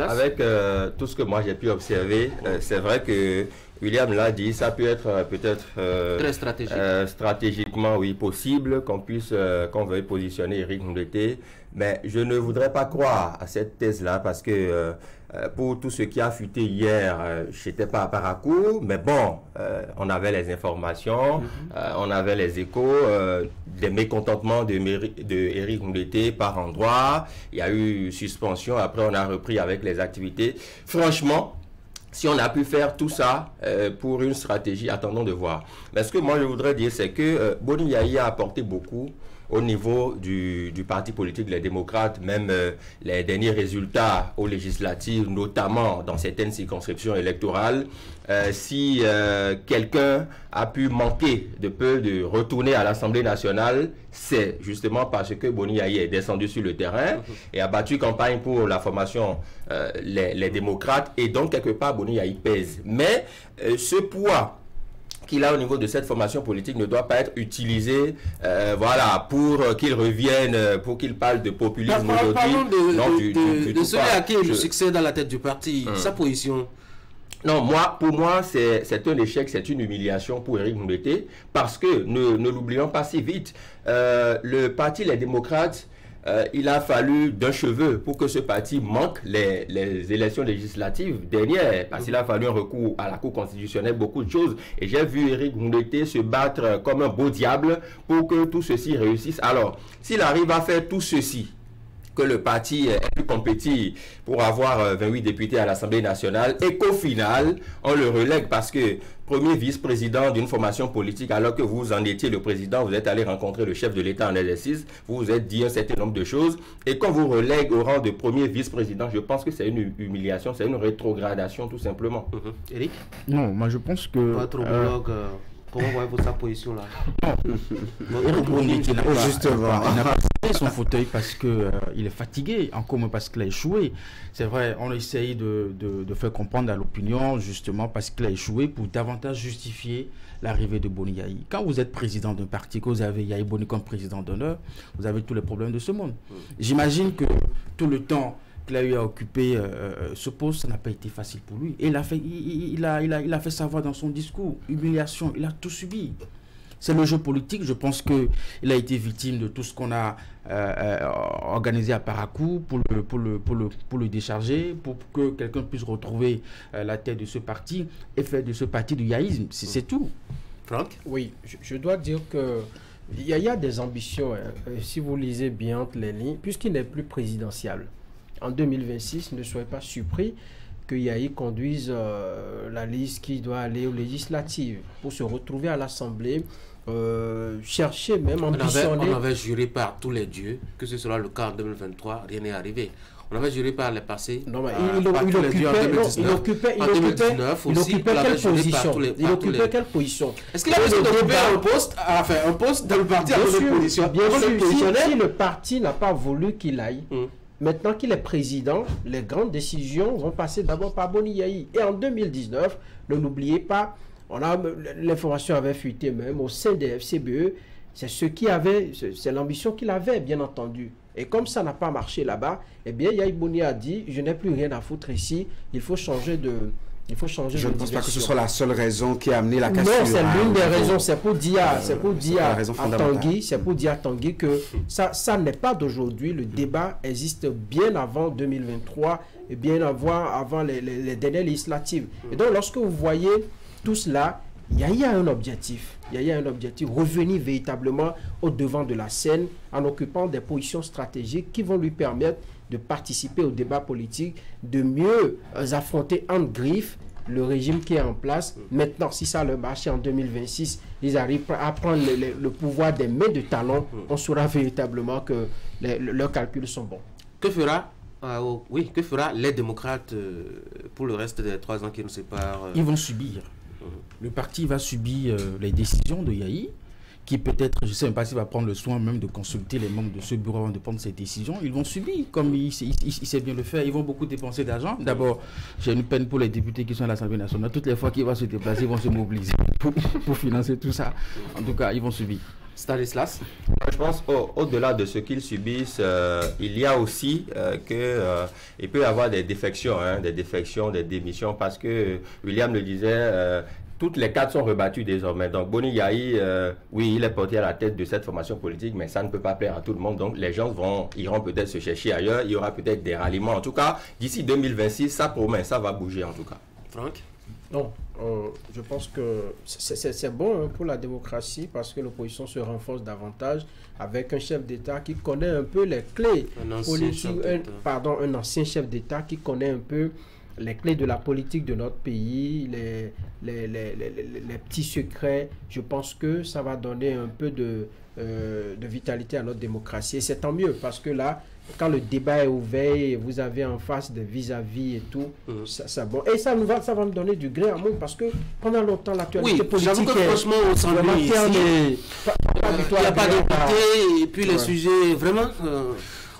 Avec tout ce que moi j'ai pu observer, c'est vrai que William l'a dit, ça peut être peut-être très stratégique. Stratégiquement oui possible qu'on veuille positionner Éric Rondeté, mais je ne voudrais pas croire à cette thèse-là parce que pour tout ce qui a fuité hier, je n'étais pas à Parakou, mais bon, on avait les informations, on avait les échos, des mécontentements de Éric Rondeté par endroit, il y a eu suspension, après on a repris avec les activités. Franchement, si on a pu faire tout ça pour une stratégie, attendons de voir. Mais ce que moi je voudrais dire, c'est que Boni Yahi a apporté beaucoup au niveau du parti politique, les démocrates, même les derniers résultats aux législatives, notamment dans certaines circonscriptions électorales. Si quelqu'un a pu manquer de peu de retourner à l'Assemblée nationale, c'est justement parce que Boni Yahi est descendu sur le terrain et a battu campagne pour la formation les démocrates, et donc quelque part Boni Yahi pèse. Mais ce poids qu'il a au niveau de cette formation politique ne doit pas être utilisé voilà, pour qu'il revienne, pour qu'il parle de populisme aujourd'hui. Parlons de celui à qui il succède à la tête du parti, sa position. Non, pour moi, c'est un échec, c'est une humiliation pour Éric Rondeté, parce que, ne l'oublions pas si vite, le parti Les Démocrates, il a fallu d'un cheveu pour que ce parti manque les élections législatives dernières, parce qu'il a fallu un recours à la Cour constitutionnelle, beaucoup de choses, et j'ai vu Éric Rondeté se battre comme un beau diable pour que tout ceci réussisse. Alors, s'il arrive à faire tout ceci, que le parti ait pu compétir pour avoir 28 députés à l'Assemblée nationale et qu'au final, on le relègue parce que premier vice-président d'une formation politique, alors que vous en étiez le président, vous êtes allé rencontrer le chef de l'État en exercice, vous vous êtes dit un certain nombre de choses, et qu'on vous relègue au rang de premier vice-président, je pense que c'est une humiliation, c'est une rétrogradation tout simplement. Eric? Non, moi je pense que... Votre homologue, comment voyez-vous sa position là? Eric Boni, il n'a pas cédé son fauteuil parce qu'il est fatigué, encore moins parce qu'il a échoué. C'est vrai, on essaye de faire comprendre à l'opinion, justement parce qu'il a échoué, pour davantage justifier l'arrivée de Boni Yayi. Quand vous êtes président d'un parti, que vous avez Yayi Boni comme président d'honneur, vous avez tous les problèmes de ce monde. J'imagine que tout le temps qu'il a eu à occuper ce poste, ça n'a pas été facile pour lui. Et il a fait savoir dans son discours, humiliation, il a tout subi. C'est le jeu politique. Je pense qu'il a été victime de tout ce qu'on a organisé à Parakou pour le décharger, pour que quelqu'un puisse retrouver la tête de ce parti et faire de ce parti du yaïsme. C'est tout. Franck? Oui, je dois dire que il y a des ambitions, hein, si vous lisez bien entre les lignes, puisqu'il n'est plus présidentiable. En 2026, ne soyez pas surpris que Yayi conduise la liste qui doit aller aux législatives pour se retrouver à l'Assemblée, chercher même ambitionner. On avait juré par tous les dieux que ce sera le cas en 2023, rien n'est arrivé. On avait juré par les passés. Non, mais il occupait quelle position? Est-ce qu'il a besoin d'occuper un poste dans le parti à l'opposition? Bien sûr, si le parti n'a pas voulu qu'il aille, maintenant qu'il est président, les grandes décisions vont passer d'abord par Boni Yayi. Et en 2019, ne l'oubliez pas, l'information avait fuité même au sein des FCBE, c'est l'ambition qu'il avait, bien entendu. Et comme ça n'a pas marché là-bas, eh bien, Yayi Boni a dit, je n'ai plus rien à foutre ici, il faut changer de... Je ne pense pas que ce soit la seule raison qui a amené la cassure. Non, c'est l'une des raisons. C'est pour dire à Tanguy que ça n'est pas d'aujourd'hui. Le débat existe bien avant 2023 et bien avant les dernières législatives. Et donc, lorsque vous voyez tout cela, il y a un objectif. Il y a un objectif, revenir véritablement au devant de la scène en occupant des positions stratégiques qui vont lui permettre de participer au débat politique, de mieux affronter en griffe le régime qui est en place. Maintenant, si ça le marche en 2026, ils arrivent à prendre le pouvoir des mains de talon, on saura véritablement que leurs calculs sont bons. Que fera les démocrates pour le reste des 3 ans qui nous séparent? Ils vont subir. Le parti va subir les décisions de Yayi, qui peut-être, je ne sais même pas s'il va prendre le soin même de consulter les membres de ce bureau avant de prendre ces décisions. Ils vont subir, comme il sait bien le faire. Ils vont beaucoup dépenser d'argent. D'abord, j'ai une peine pour les députés qui sont à l'Assemblée nationale. Toutes les fois qu'il va se déplacer, ils vont se mobiliser pour financer tout ça. En tout cas, ils vont subir. Stanislas? Je pense au-delà de ce qu'ils subissent, il y a aussi qu'il peut y avoir des défections, des démissions, parce que William le disait, toutes les cartes sont rebattues désormais. Donc Boni Yayi, oui, il est porté à la tête de cette formation politique, mais ça ne peut pas plaire à tout le monde. Donc les gens iront peut-être se chercher ailleurs, il y aura peut-être des ralliements. En tout cas, d'ici 2026, ça promet, ça va bouger en tout cas. Franck? Non, je pense que c'est bon pour la démocratie parce que l'opposition se renforce davantage avec un chef d'État qui connaît un peu les clés politiques, un ancien chef d'État qui connaît un peu les clés de la politique de notre pays, les petits secrets. Je pense que ça va donner un peu de vitalité à notre démocratie. Et c'est tant mieux parce que là, quand le débat est ouvert et vous avez en face des vis-à-vis et tout, ça bon. Et ça va nous donner du gré à nous parce que pendant longtemps, l'actualité politique j'avoue que franchement, on s'ennuie ici. Il n'y a pas d'équité et puis les sujets, vraiment...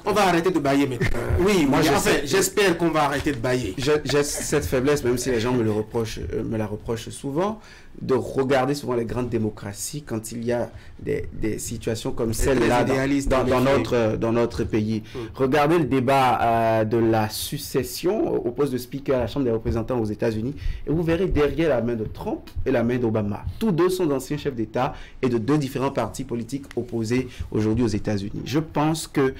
On va arrêter de bailler maintenant. Oui, moi j'espère qu'on va arrêter de bailler. J'ai cette faiblesse, même si les gens me la reprochent souvent, de regarder souvent les grandes démocraties quand il y a des situations comme celle-là dans notre pays. Regardez le débat de la succession au poste de speaker à la Chambre des représentants aux États-Unis et vous verrez derrière la main de Trump et la main d'Obama. Tous deux sont d'anciens chefs d'État et de 2 différents partis politiques opposés aujourd'hui aux États-Unis. Je pense que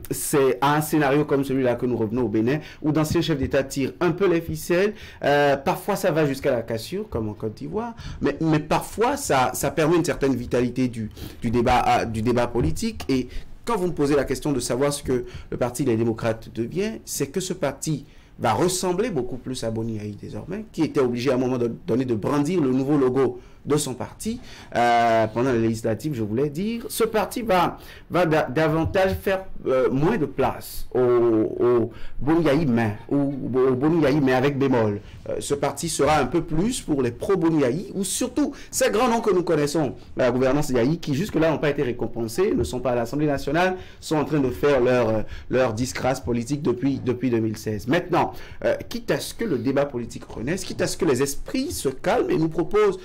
c'est à un scénario comme celui-là que nous revenons au Bénin où d'anciens chefs d'État tirent un peu les ficelles. Parfois ça va jusqu'à la cassure comme en Côte d'Ivoire, mais parfois ça permet une certaine vitalité du débat politique et quand vous me posez la question de savoir ce que le Parti des démocrates devient, c'est que ce parti va ressembler beaucoup plus à Boni Yayi désormais, qui était obligé à un moment donné de brandir le nouveau logo de son parti pendant les législatives, je voulais dire. Ce parti va davantage faire moins de place au Boni Yayi mais, ou au Boni Yayi mais avec bémol. Ce parti sera un peu plus pour les pro-Boni Yayi, ou surtout ces grands noms que nous connaissons, la gouvernance Yayi, qui jusque-là n'ont pas été récompensés, ne sont pas à l'Assemblée nationale, sont en train de faire leur disgrâce politique depuis 2016. Maintenant, quitte à ce que le débat politique renaisse, quitte à ce que les esprits se calment et nous proposent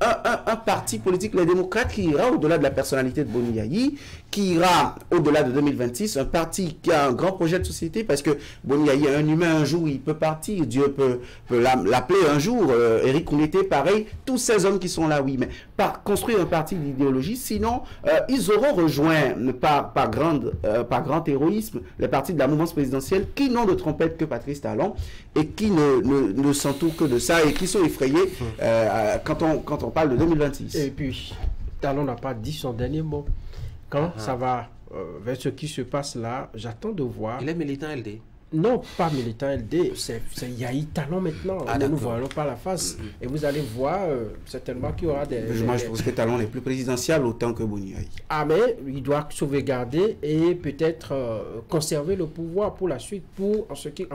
un parti politique, les démocrates, qui ira au-delà de la personnalité de Boni Yayi, qui ira au-delà de 2026, un parti qui a un grand projet de société, parce que Boni Yayi est un humain, un jour il peut partir, Dieu peut l'appeler un jour, Eric Koulete, pareil, tous ces hommes qui sont là, oui, mais par construire un parti d'idéologie, sinon ils auront rejoint par grand héroïsme les partis de la mouvance présidentielle qui n'ont de trompette que Patrice Talon et qui ne s'entourent que de ça et qui sont effrayés quand on parle de 2026. Et puis, Talon n'a pas dit son dernier mot. Quand ça va vers ce qui se passe là, j'attends de voir. Il est militant LD? Non, pas militant LD, c'est Yayi Talon maintenant. Ne nous voyons pas la face. Et vous allez voir certainement qu'il y aura des... Moi, je pense que Talon n'est plus présidentiel autant que Boni Yayi. Ah, mais il doit sauvegarder et peut-être conserver le pouvoir pour la suite, en ce qui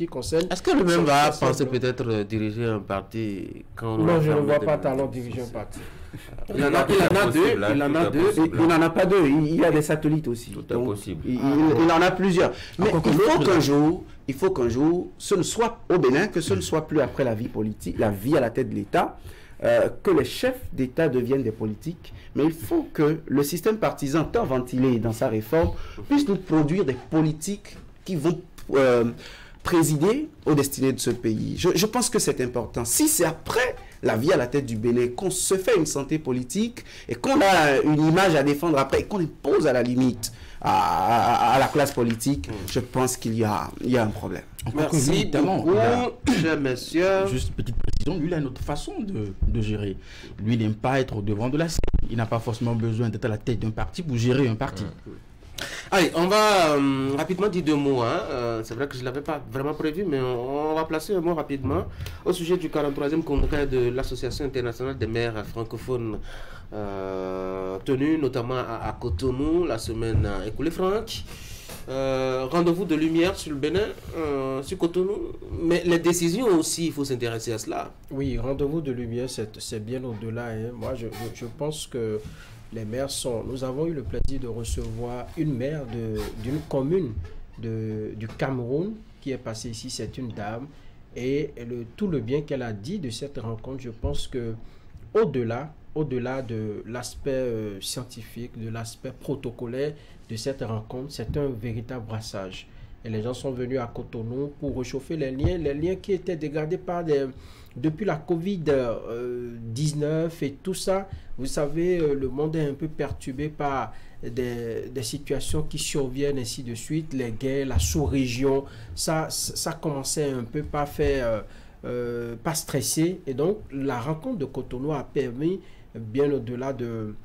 concerne... Est-ce que lui-même va penser peut-être diriger un parti quand non, je ne vois pas Talon diriger un parti. Il en a deux. Il n'en a pas deux. Il y a des satellites aussi. Tout est possible. Il en a plusieurs. Mais il faut qu'un jour, ce ne soit au Bénin, que ce ne soit plus après la vie politique, la vie à la tête de l'État, que les chefs d'État deviennent des politiques. Mais il faut que le système partisan, tant ventilé dans sa réforme, puisse nous produire des politiques qui vont présider aux destinées de ce pays. Je pense que c'est important. Si c'est après la vie à la tête du Bénin qu'on se fait une santé politique et qu'on a une image à défendre après et qu'on impose à la limite à la classe politique, je pense qu'il y a un problème. Merci beaucoup, chers messieurs. Juste une petite précision, lui, il a une autre façon de gérer. Lui, il n'aime pas être au devant de la scène. Il n'a pas forcément besoin d'être à la tête d'un parti pour gérer un parti. Allez, on va rapidement dire deux mots. C'est vrai que je ne l'avais pas vraiment prévu, mais on va placer un mot rapidement au sujet du 43e congrès de l'Association internationale des maires francophones tenu notamment à Cotonou la semaine écoulée, Franck. Rendez-vous de lumière sur le Bénin, sur Cotonou, mais les décisions aussi, il faut s'intéresser à cela. Oui, rendez-vous de lumière, c'est bien au-delà. Moi, je pense que les maires nous avons eu le plaisir de recevoir une maire d'une commune du Cameroun qui est passée ici, c'est une dame, et tout le bien qu'elle a dit de cette rencontre, je pense que au-delà de l'aspect scientifique, de l'aspect protocolaire de cette rencontre, c'est un véritable brassage. Et les gens sont venus à Cotonou pour réchauffer les liens qui étaient dégradés depuis la Covid-19 et tout ça. Vous savez, le monde est un peu perturbé par des situations qui surviennent, ainsi de suite, les guerres, la sous-région, ça commençait un peu pas stresser. Et donc, la rencontre de Cotonou a permis, bien au-delà de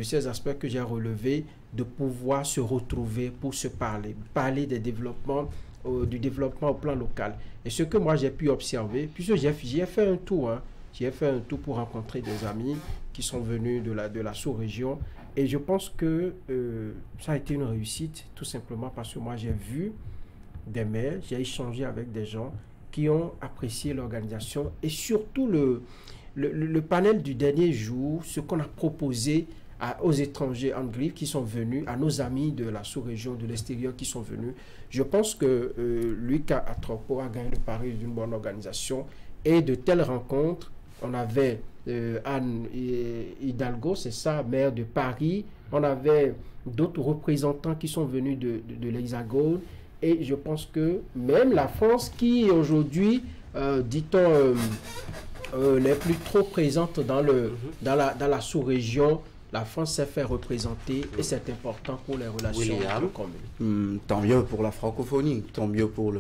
ces aspects que j'ai relevés, de pouvoir se retrouver pour se parler des développements, du développement au plan local. Et ce que moi j'ai pu observer, puisque j'ai fait un tour, j'ai fait un tour pour rencontrer des amis qui sont venus de la sous-région, et je pense que ça a été une réussite, tout simplement parce que moi j'ai vu des maires, j'ai échangé avec des gens qui ont apprécié l'organisation, et surtout le panel du dernier jour, ce qu'on a proposé aux étrangers en griffe qui sont venus, à nos amis de la sous-région, de l'extérieur qui sont venus. Je pense que Lucas Atropo a gagné le pari d'une bonne organisation, et de telles rencontres, on avait Anne Hidalgo, c'est ça, maire de Paris, on avait d'autres représentants qui sont venus de l'Hexagone, et je pense que même la France qui aujourd'hui, dit-on, n'est plus trop présente dans la sous-région, la France s'est fait représenter, et c'est important pour les relations communes. Tant mieux pour la francophonie, tant mieux pour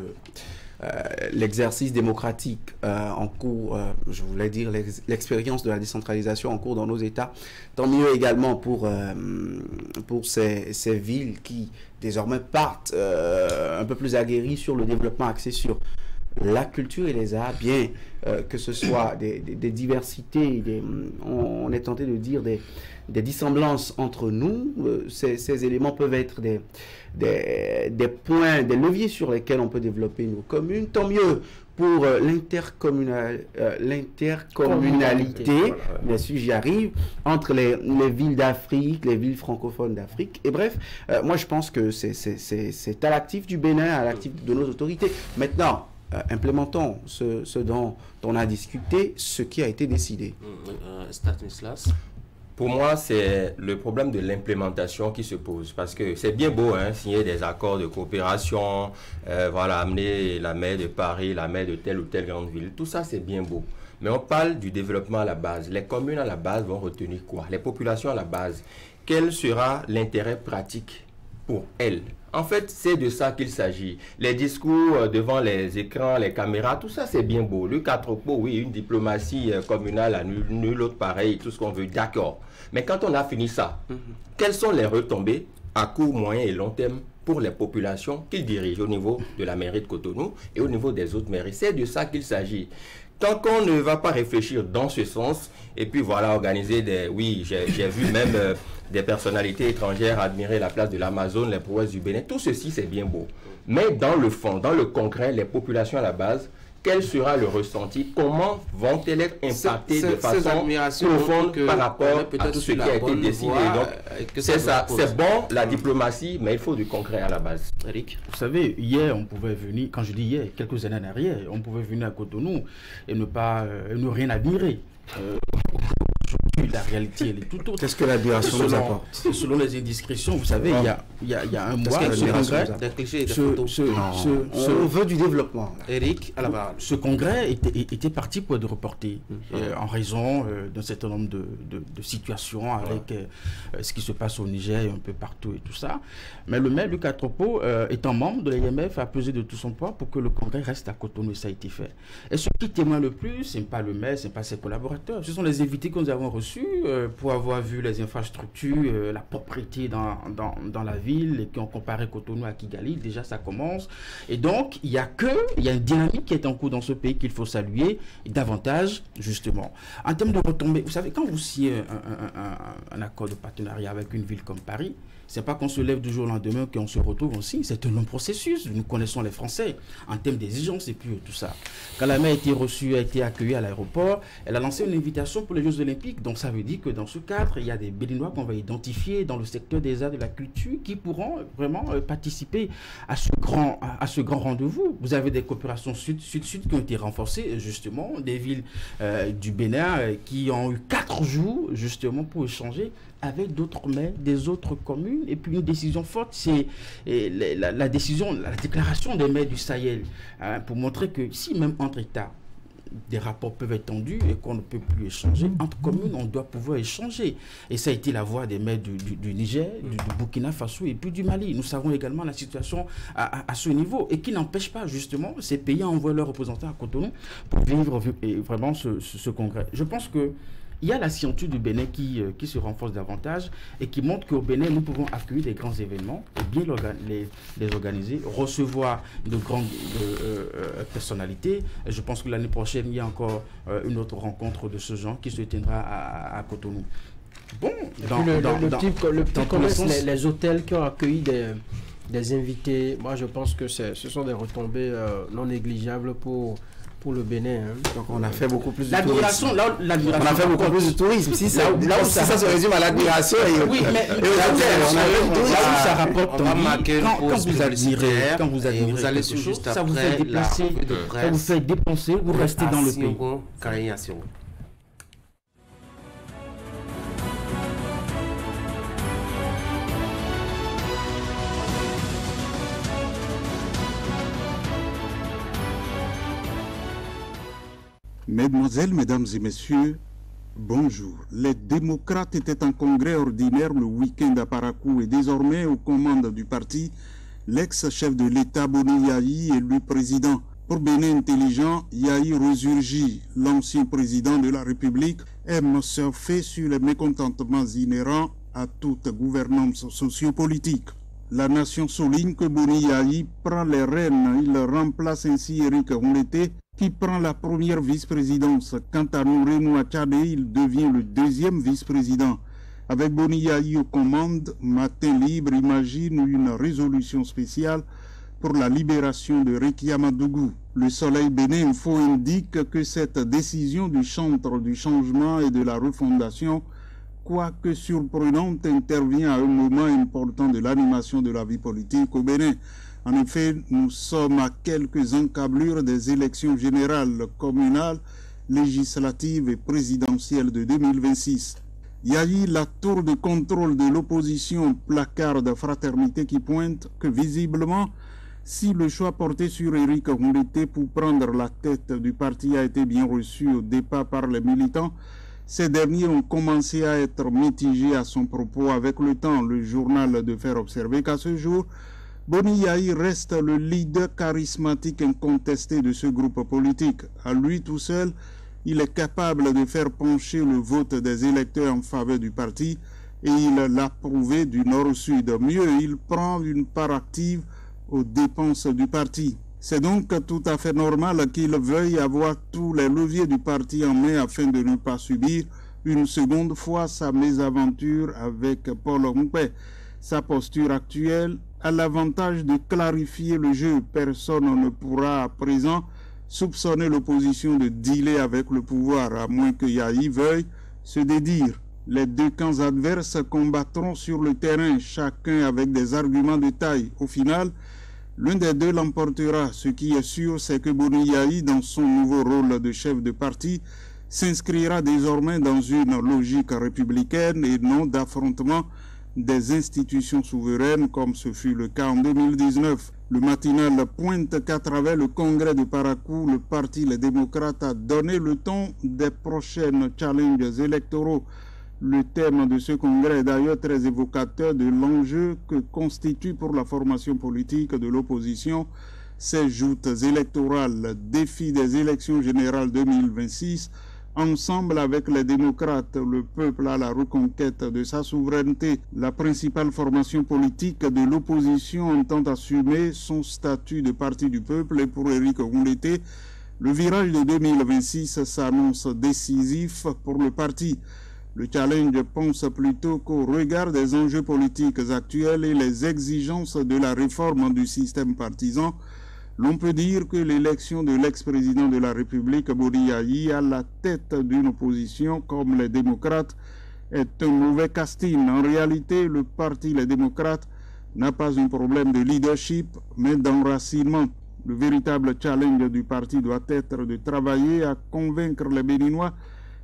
l'exercice démocratique en cours, je voulais dire l'expérience de la décentralisation en cours dans nos États, tant mieux également pour ces villes qui désormais partent un peu plus aguerries sur le développement axé sur la culture et les arts, bien que ce soit des diversités, on est tenté de dire des dissemblances entre nous, ces éléments peuvent être des points, des leviers sur lesquels on peut développer nos communes, tant mieux pour l'intercommunalité, bien sûr j'y arrive, entre les villes d'Afrique, les villes francophones d'Afrique, et bref, moi je pense que c'est à l'actif du Bénin, à l'actif de nos autorités. Maintenant, implémentons ce dont on a discuté, ce qui a été décidé. Stanislas? Pour moi, c'est le problème de l'implémentation qui se pose. Parce que c'est bien beau, hein, signer des accords de coopération, voilà, amener la maire de Paris, la maire de telle ou telle grande ville. Tout ça, c'est bien beau. Mais on parle du développement à la base. Les communes à la base vont retenir quoi? Les populations à la base. Quel sera l'intérêt pratique pour elles? En fait, c'est de ça qu'il s'agit. Les discours devant les écrans, les caméras, tout ça, c'est bien beau. Le 4 pots, oui, une diplomatie communale à nul autre pareil, tout ce qu'on veut, d'accord. Mais quand on a fini ça, quelles sont les retombées à court, moyen et long terme pour les populations qu'ils dirigent au niveau de la mairie de Cotonou et au niveau des autres mairies? C'est de ça qu'il s'agit. Tant qu'on ne va pas réfléchir dans ce sens, et puis voilà, organiser des... Oui, j'ai vu même des personnalités étrangères admirer la place de l'Amazone, les prouesses du Bénin. Tout ceci, c'est bien beau. Mais dans le fond, dans le concret, les populations à la base, quel sera le ressenti? Comment vont-elles être impactées de façon profonde par rapport à tout ce qui a été décidé? Donc, c'est ça, c'est bon, la diplomatie, mais il faut du concret à la base. Eric? Vous savez, hier, on pouvait venir, quand je dis hier, quelques années en arrière, on pouvait venir à Cotonou et ne rien admirer. La réalité, elle est tout autre. Qu'est-ce que l'admiration nous apporte? Selon les indiscrétions, vous savez, il y a un mois, on veut du développement. Eric, ce congrès était parti pour être reporté en raison d'un certain nombre de situations avec ce qui se passe au Niger et un peu partout et tout ça. Mais le maire Lucas Tropo, étant membre de l'IMF, a pesé de tout son poids pour que le congrès reste à Cotonou et ça a été fait. Et ce qui témoigne le plus, ce n'est pas le maire, ce n'est pas ses collaborateurs, ce sont les invités que nous avons reçus pour avoir vu les infrastructures, la propriété dans la ville et qui ont comparé Cotonou à Kigali. Déjà, ça commence. Et donc, il y a une dynamique qui est en cours dans ce pays qu'il faut saluer et davantage, justement. En termes de retombées, vous savez, quand vous signez un accord de partenariat avec une ville comme Paris, c'est pas qu'on se lève du jour au lendemain qu'on se retrouve aussi. C'est un long processus. Nous connaissons les Français en termes d'exigences et puis tout ça. Quand la maire a été reçue, a été accueillie à l'aéroport, elle a lancé une invitation pour les Jeux Olympiques. Donc ça veut dire que dans ce cadre, il y a des Béninois qu'on va identifier dans le secteur des arts et de la culture qui pourront vraiment participer à ce grand rendez-vous. Vous avez des coopérations sud-sud qui ont été renforcées, justement, des villes du Bénin qui ont eu 4 jours justement pour échanger avec d'autres maires des autres communes. Et puis une décision forte, c'est la déclaration des maires du Sahel, pour montrer que si même entre États, des rapports peuvent être tendus et qu'on ne peut plus échanger, entre communes, on doit pouvoir échanger. Et ça a été la voix des maires du Niger, du Burkina Faso et puis du Mali. Nous savons également la situation à ce niveau et qui n'empêche pas justement ces pays à envoyer leurs représentants à Cotonou pour vivre vraiment ce congrès. Je pense que il y a la signature du Bénin qui se renforce davantage et qui montre qu'au Bénin, nous pouvons accueillir des grands événements et bien les organiser, recevoir de grandes personnalités. Et je pense que l'année prochaine, il y a encore une autre rencontre de ce genre qui se tiendra à Cotonou. Bon, le petit commerce, les hôtels qui ont accueilli des invités, moi je pense que ce sont des retombées non négligeables pour le Bénin. Hein. Donc on a fait beaucoup plus de tourisme. On a fait beaucoup plus de tourisme. Si ça se résume à l'admiration oui, mais ça rapporte quand vous admirez vous allez quelque chose, juste ça vous fait déplacer, ça vous fait dépenser, vous restez dans le pays. Mesdemoiselles, Mesdames et Messieurs, bonjour. Les démocrates étaient en congrès ordinaire le week-end à Parakou et désormais aux commandes du parti, l'ex-chef de l'État Boni Yayi, élu président Pour Bénin intelligent, Yahi résurgit. L'ancien président de la République aime surfer sur les mécontentements inhérents à toute gouvernance sociopolitique. La nation souligne que Boni Yahi prend les rênes. Il remplace ainsi Éric Rouleté qui prend la première vice-présidence. Quant à Nourenou Achade, il devient le deuxième vice-président. Avec Boni Yahi aux commandes, Matin Libre imagine une résolution spéciale pour la libération de Rekia Madougou. Le Soleil Bénin Info indique que cette décision du chantre du changement et de la refondation, quoique surprenante, intervient à un moment important de l'animation de la vie politique au Bénin. En effet, nous sommes à quelques encablures des élections générales, communales, législatives et présidentielles de 2026. Yahi, la tour de contrôle de l'opposition, placard de fraternité qui pointe que visiblement, si le choix porté sur Éric Rouleté pour prendre la tête du parti a été bien reçu au départ par les militants, ces derniers ont commencé à être mitigés à son propos. Avec le temps, le journal de faire observer qu'à ce jour, Boni Yahi reste le leader charismatique incontesté de ce groupe politique. À lui tout seul, il est capable de faire pencher le vote des électeurs en faveur du parti et il l'a prouvé du nord au sud. Mieux, il prend une part active aux dépenses du parti. C'est donc tout à fait normal qu'il veuille avoir tous les leviers du parti en main afin de ne pas subir une seconde fois sa mésaventure avec Paul Rompé. Sa posture actuelle a l'avantage de clarifier le jeu. Personne ne pourra à présent soupçonner l'opposition de dealer avec le pouvoir, à moins que Yahi veuille se dédire. Les deux camps adverses combattront sur le terrain, chacun avec des arguments de taille. Au final, l'un des deux l'emportera. Ce qui est sûr, c'est que Boni Yahi, dans son nouveau rôle de chef de parti, s'inscrira désormais dans une logique républicaine et non d'affrontement des institutions souveraines comme ce fut le cas en 2019. Le matinal pointe qu'à travers le congrès de Parakou, le parti Les Démocrates a donné le ton des prochaines challenges électoraux. Le thème de ce congrès est d'ailleurs très évocateur de l'enjeu que constitue pour la formation politique de l'opposition ces joutes électorales. Défi des élections générales 2026, ensemble avec les démocrates, le peuple à la reconquête de sa souveraineté. La principale formation politique de l'opposition entend assumer son statut de parti du peuple et pour Éric Rouleté, le virage de 2026 s'annonce décisif pour le parti. Le challenge pense plutôt qu'au regard des enjeux politiques actuels et les exigences de la réforme du système partisan, l'on peut dire que l'élection de l'ex-président de la République, Boni Yahi, à la tête d'une opposition comme les démocrates est un mauvais casting. En réalité, le parti Les Démocrates n'a pas un problème de leadership, mais d'enracinement. Le véritable challenge du parti doit être de travailler à convaincre les Béninois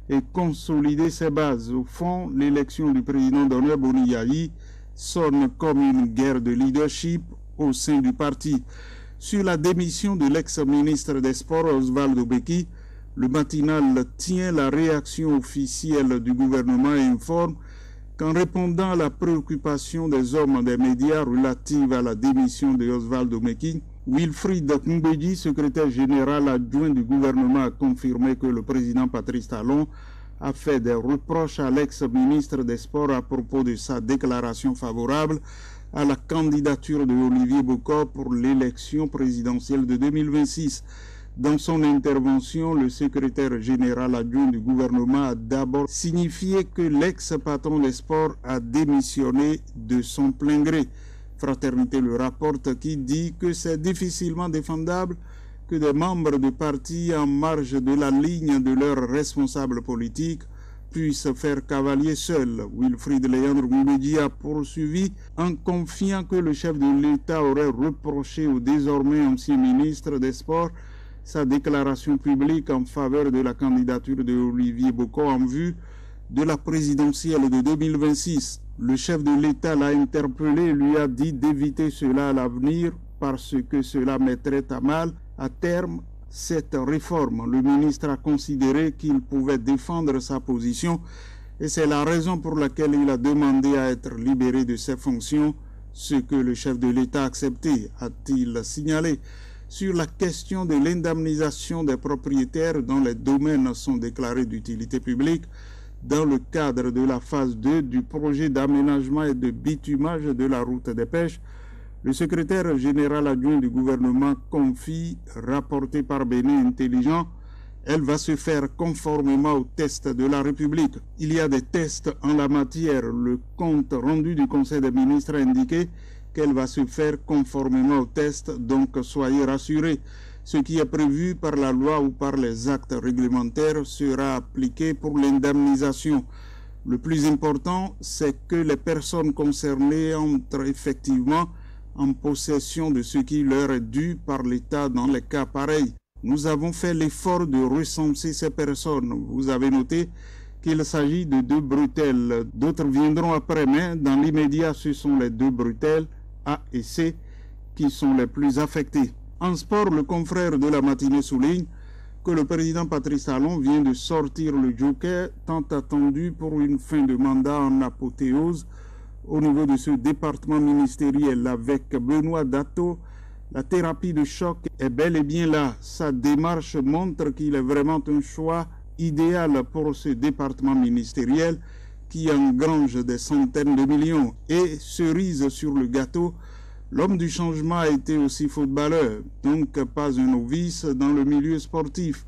et consolider ses bases. Au fond, l'élection du président d'honneur Boni Yahi sonne comme une guerre de leadership au sein du parti. Sur la démission de l'ex-ministre des Sports Osvaldo Beki, le matinal tient la réaction officielle du gouvernement et informe qu'en répondant à la préoccupation des hommes des médias relative à la démission de Osvaldo Beki, Wilfried Koumbedji, secrétaire général adjoint du gouvernement, a confirmé que le président Patrice Talon a fait des reproches à l'ex-ministre des Sports à propos de sa déclaration favorable à la candidature de Olivier Bokor pour l'élection présidentielle de 2026. Dans son intervention, le secrétaire général adjoint du gouvernement a d'abord signifié que l'ex-patron des sports a démissionné de son plein gré. Fraternité le rapporte qui dit que c'est difficilement défendable que des membres de partis en marge de la ligne de leurs responsables politiques puissent faire cavalier seul. Wilfried Léandre Koumbedji a poursuivi en confiant que le chef de l'État aurait reproché au désormais ancien ministre des Sports sa déclaration publique en faveur de la candidature de Olivier Bokor en vue de la présidentielle de 2026. Le chef de l'État l'a interpellé et lui a dit d'éviter cela à l'avenir parce que cela mettrait à mal à terme cette réforme. Le ministre a considéré qu'il pouvait défendre sa position et c'est la raison pour laquelle il a demandé à être libéré de ses fonctions, ce que le chef de l'État a accepté, a-t-il signalé. sur la question de l'indemnisation des propriétaires dont les domaines sont déclarés d'utilité publique dans le cadre de la phase 2 du projet d'aménagement et de bitumage de la route des pêches. Le secrétaire général adjoint du gouvernement confie, rapporté par Bénin Intelligent, elle va se faire conformément aux tests de la République. Il y a des tests en la matière. Le compte rendu du Conseil des ministres a indiqué qu'elle va se faire conformément aux tests, donc soyez rassurés. Ce qui est prévu par la loi ou par les actes réglementaires sera appliqué pour l'indemnisation. Le plus important, c'est que les personnes concernées entrent effectivement en possession de ce qui leur est dû par l'État dans les cas pareils. Nous avons fait l'effort de recenser ces personnes. Vous avez noté qu'il s'agit de 2 brutelles. D'autres viendront après, mais dans l'immédiat, ce sont les 2 brutelles, A et C, qui sont les plus affectés. En sport, le confrère de la matinée souligne que le président Patrice Talon vient de sortir le joker tant attendu pour une fin de mandat en apothéose au niveau de ce département ministériel. Avec Benoît Dato, la thérapie de choc est bel et bien là. Sa démarche montre qu'il est vraiment un choix idéal pour ce département ministériel qui engrange des centaines de millions. Et cerise sur le gâteau, l'homme du changement a été aussi footballeur, donc pas un novice dans le milieu sportif.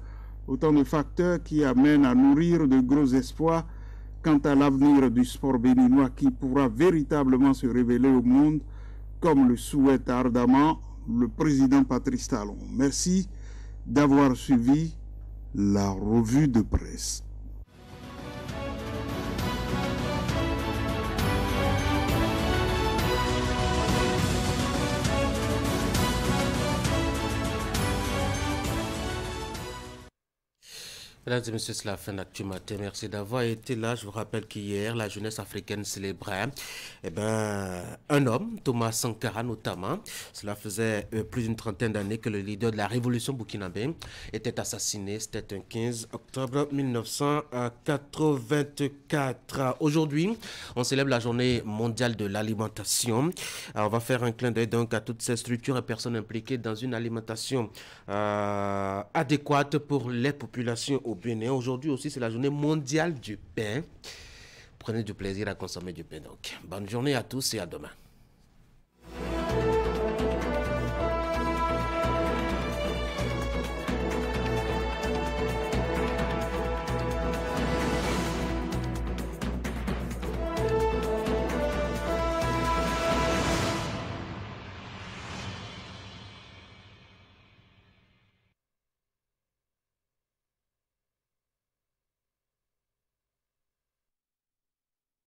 Autant de facteurs qui amènent à nourrir de gros espoirs quant à l'avenir du sport béninois qui pourra véritablement se révéler au monde, comme le souhaite ardemment le président Patrice Talon. Merci d'avoir suivi la revue de presse. Mesdames et messieurs, c'est la fin d'Actu Matin. Merci d'avoir été là. Je vous rappelle qu'hier, la jeunesse africaine célébrait un homme, Thomas Sankara notamment. Cela faisait plus d'une trentaine d'années que le leader de la révolution burkinabé était assassiné. C'était un 15 octobre 1984. Aujourd'hui, on célèbre la journée mondiale de l'alimentation. On va faire un clin d'œil donc à toutes ces structures et personnes impliquées dans une alimentation adéquate pour les populations au Bénin. Aujourd'hui aussi, c'est la journée mondiale du pain. Prenez du plaisir à consommer du pain. Donc, bonne journée à tous et à demain.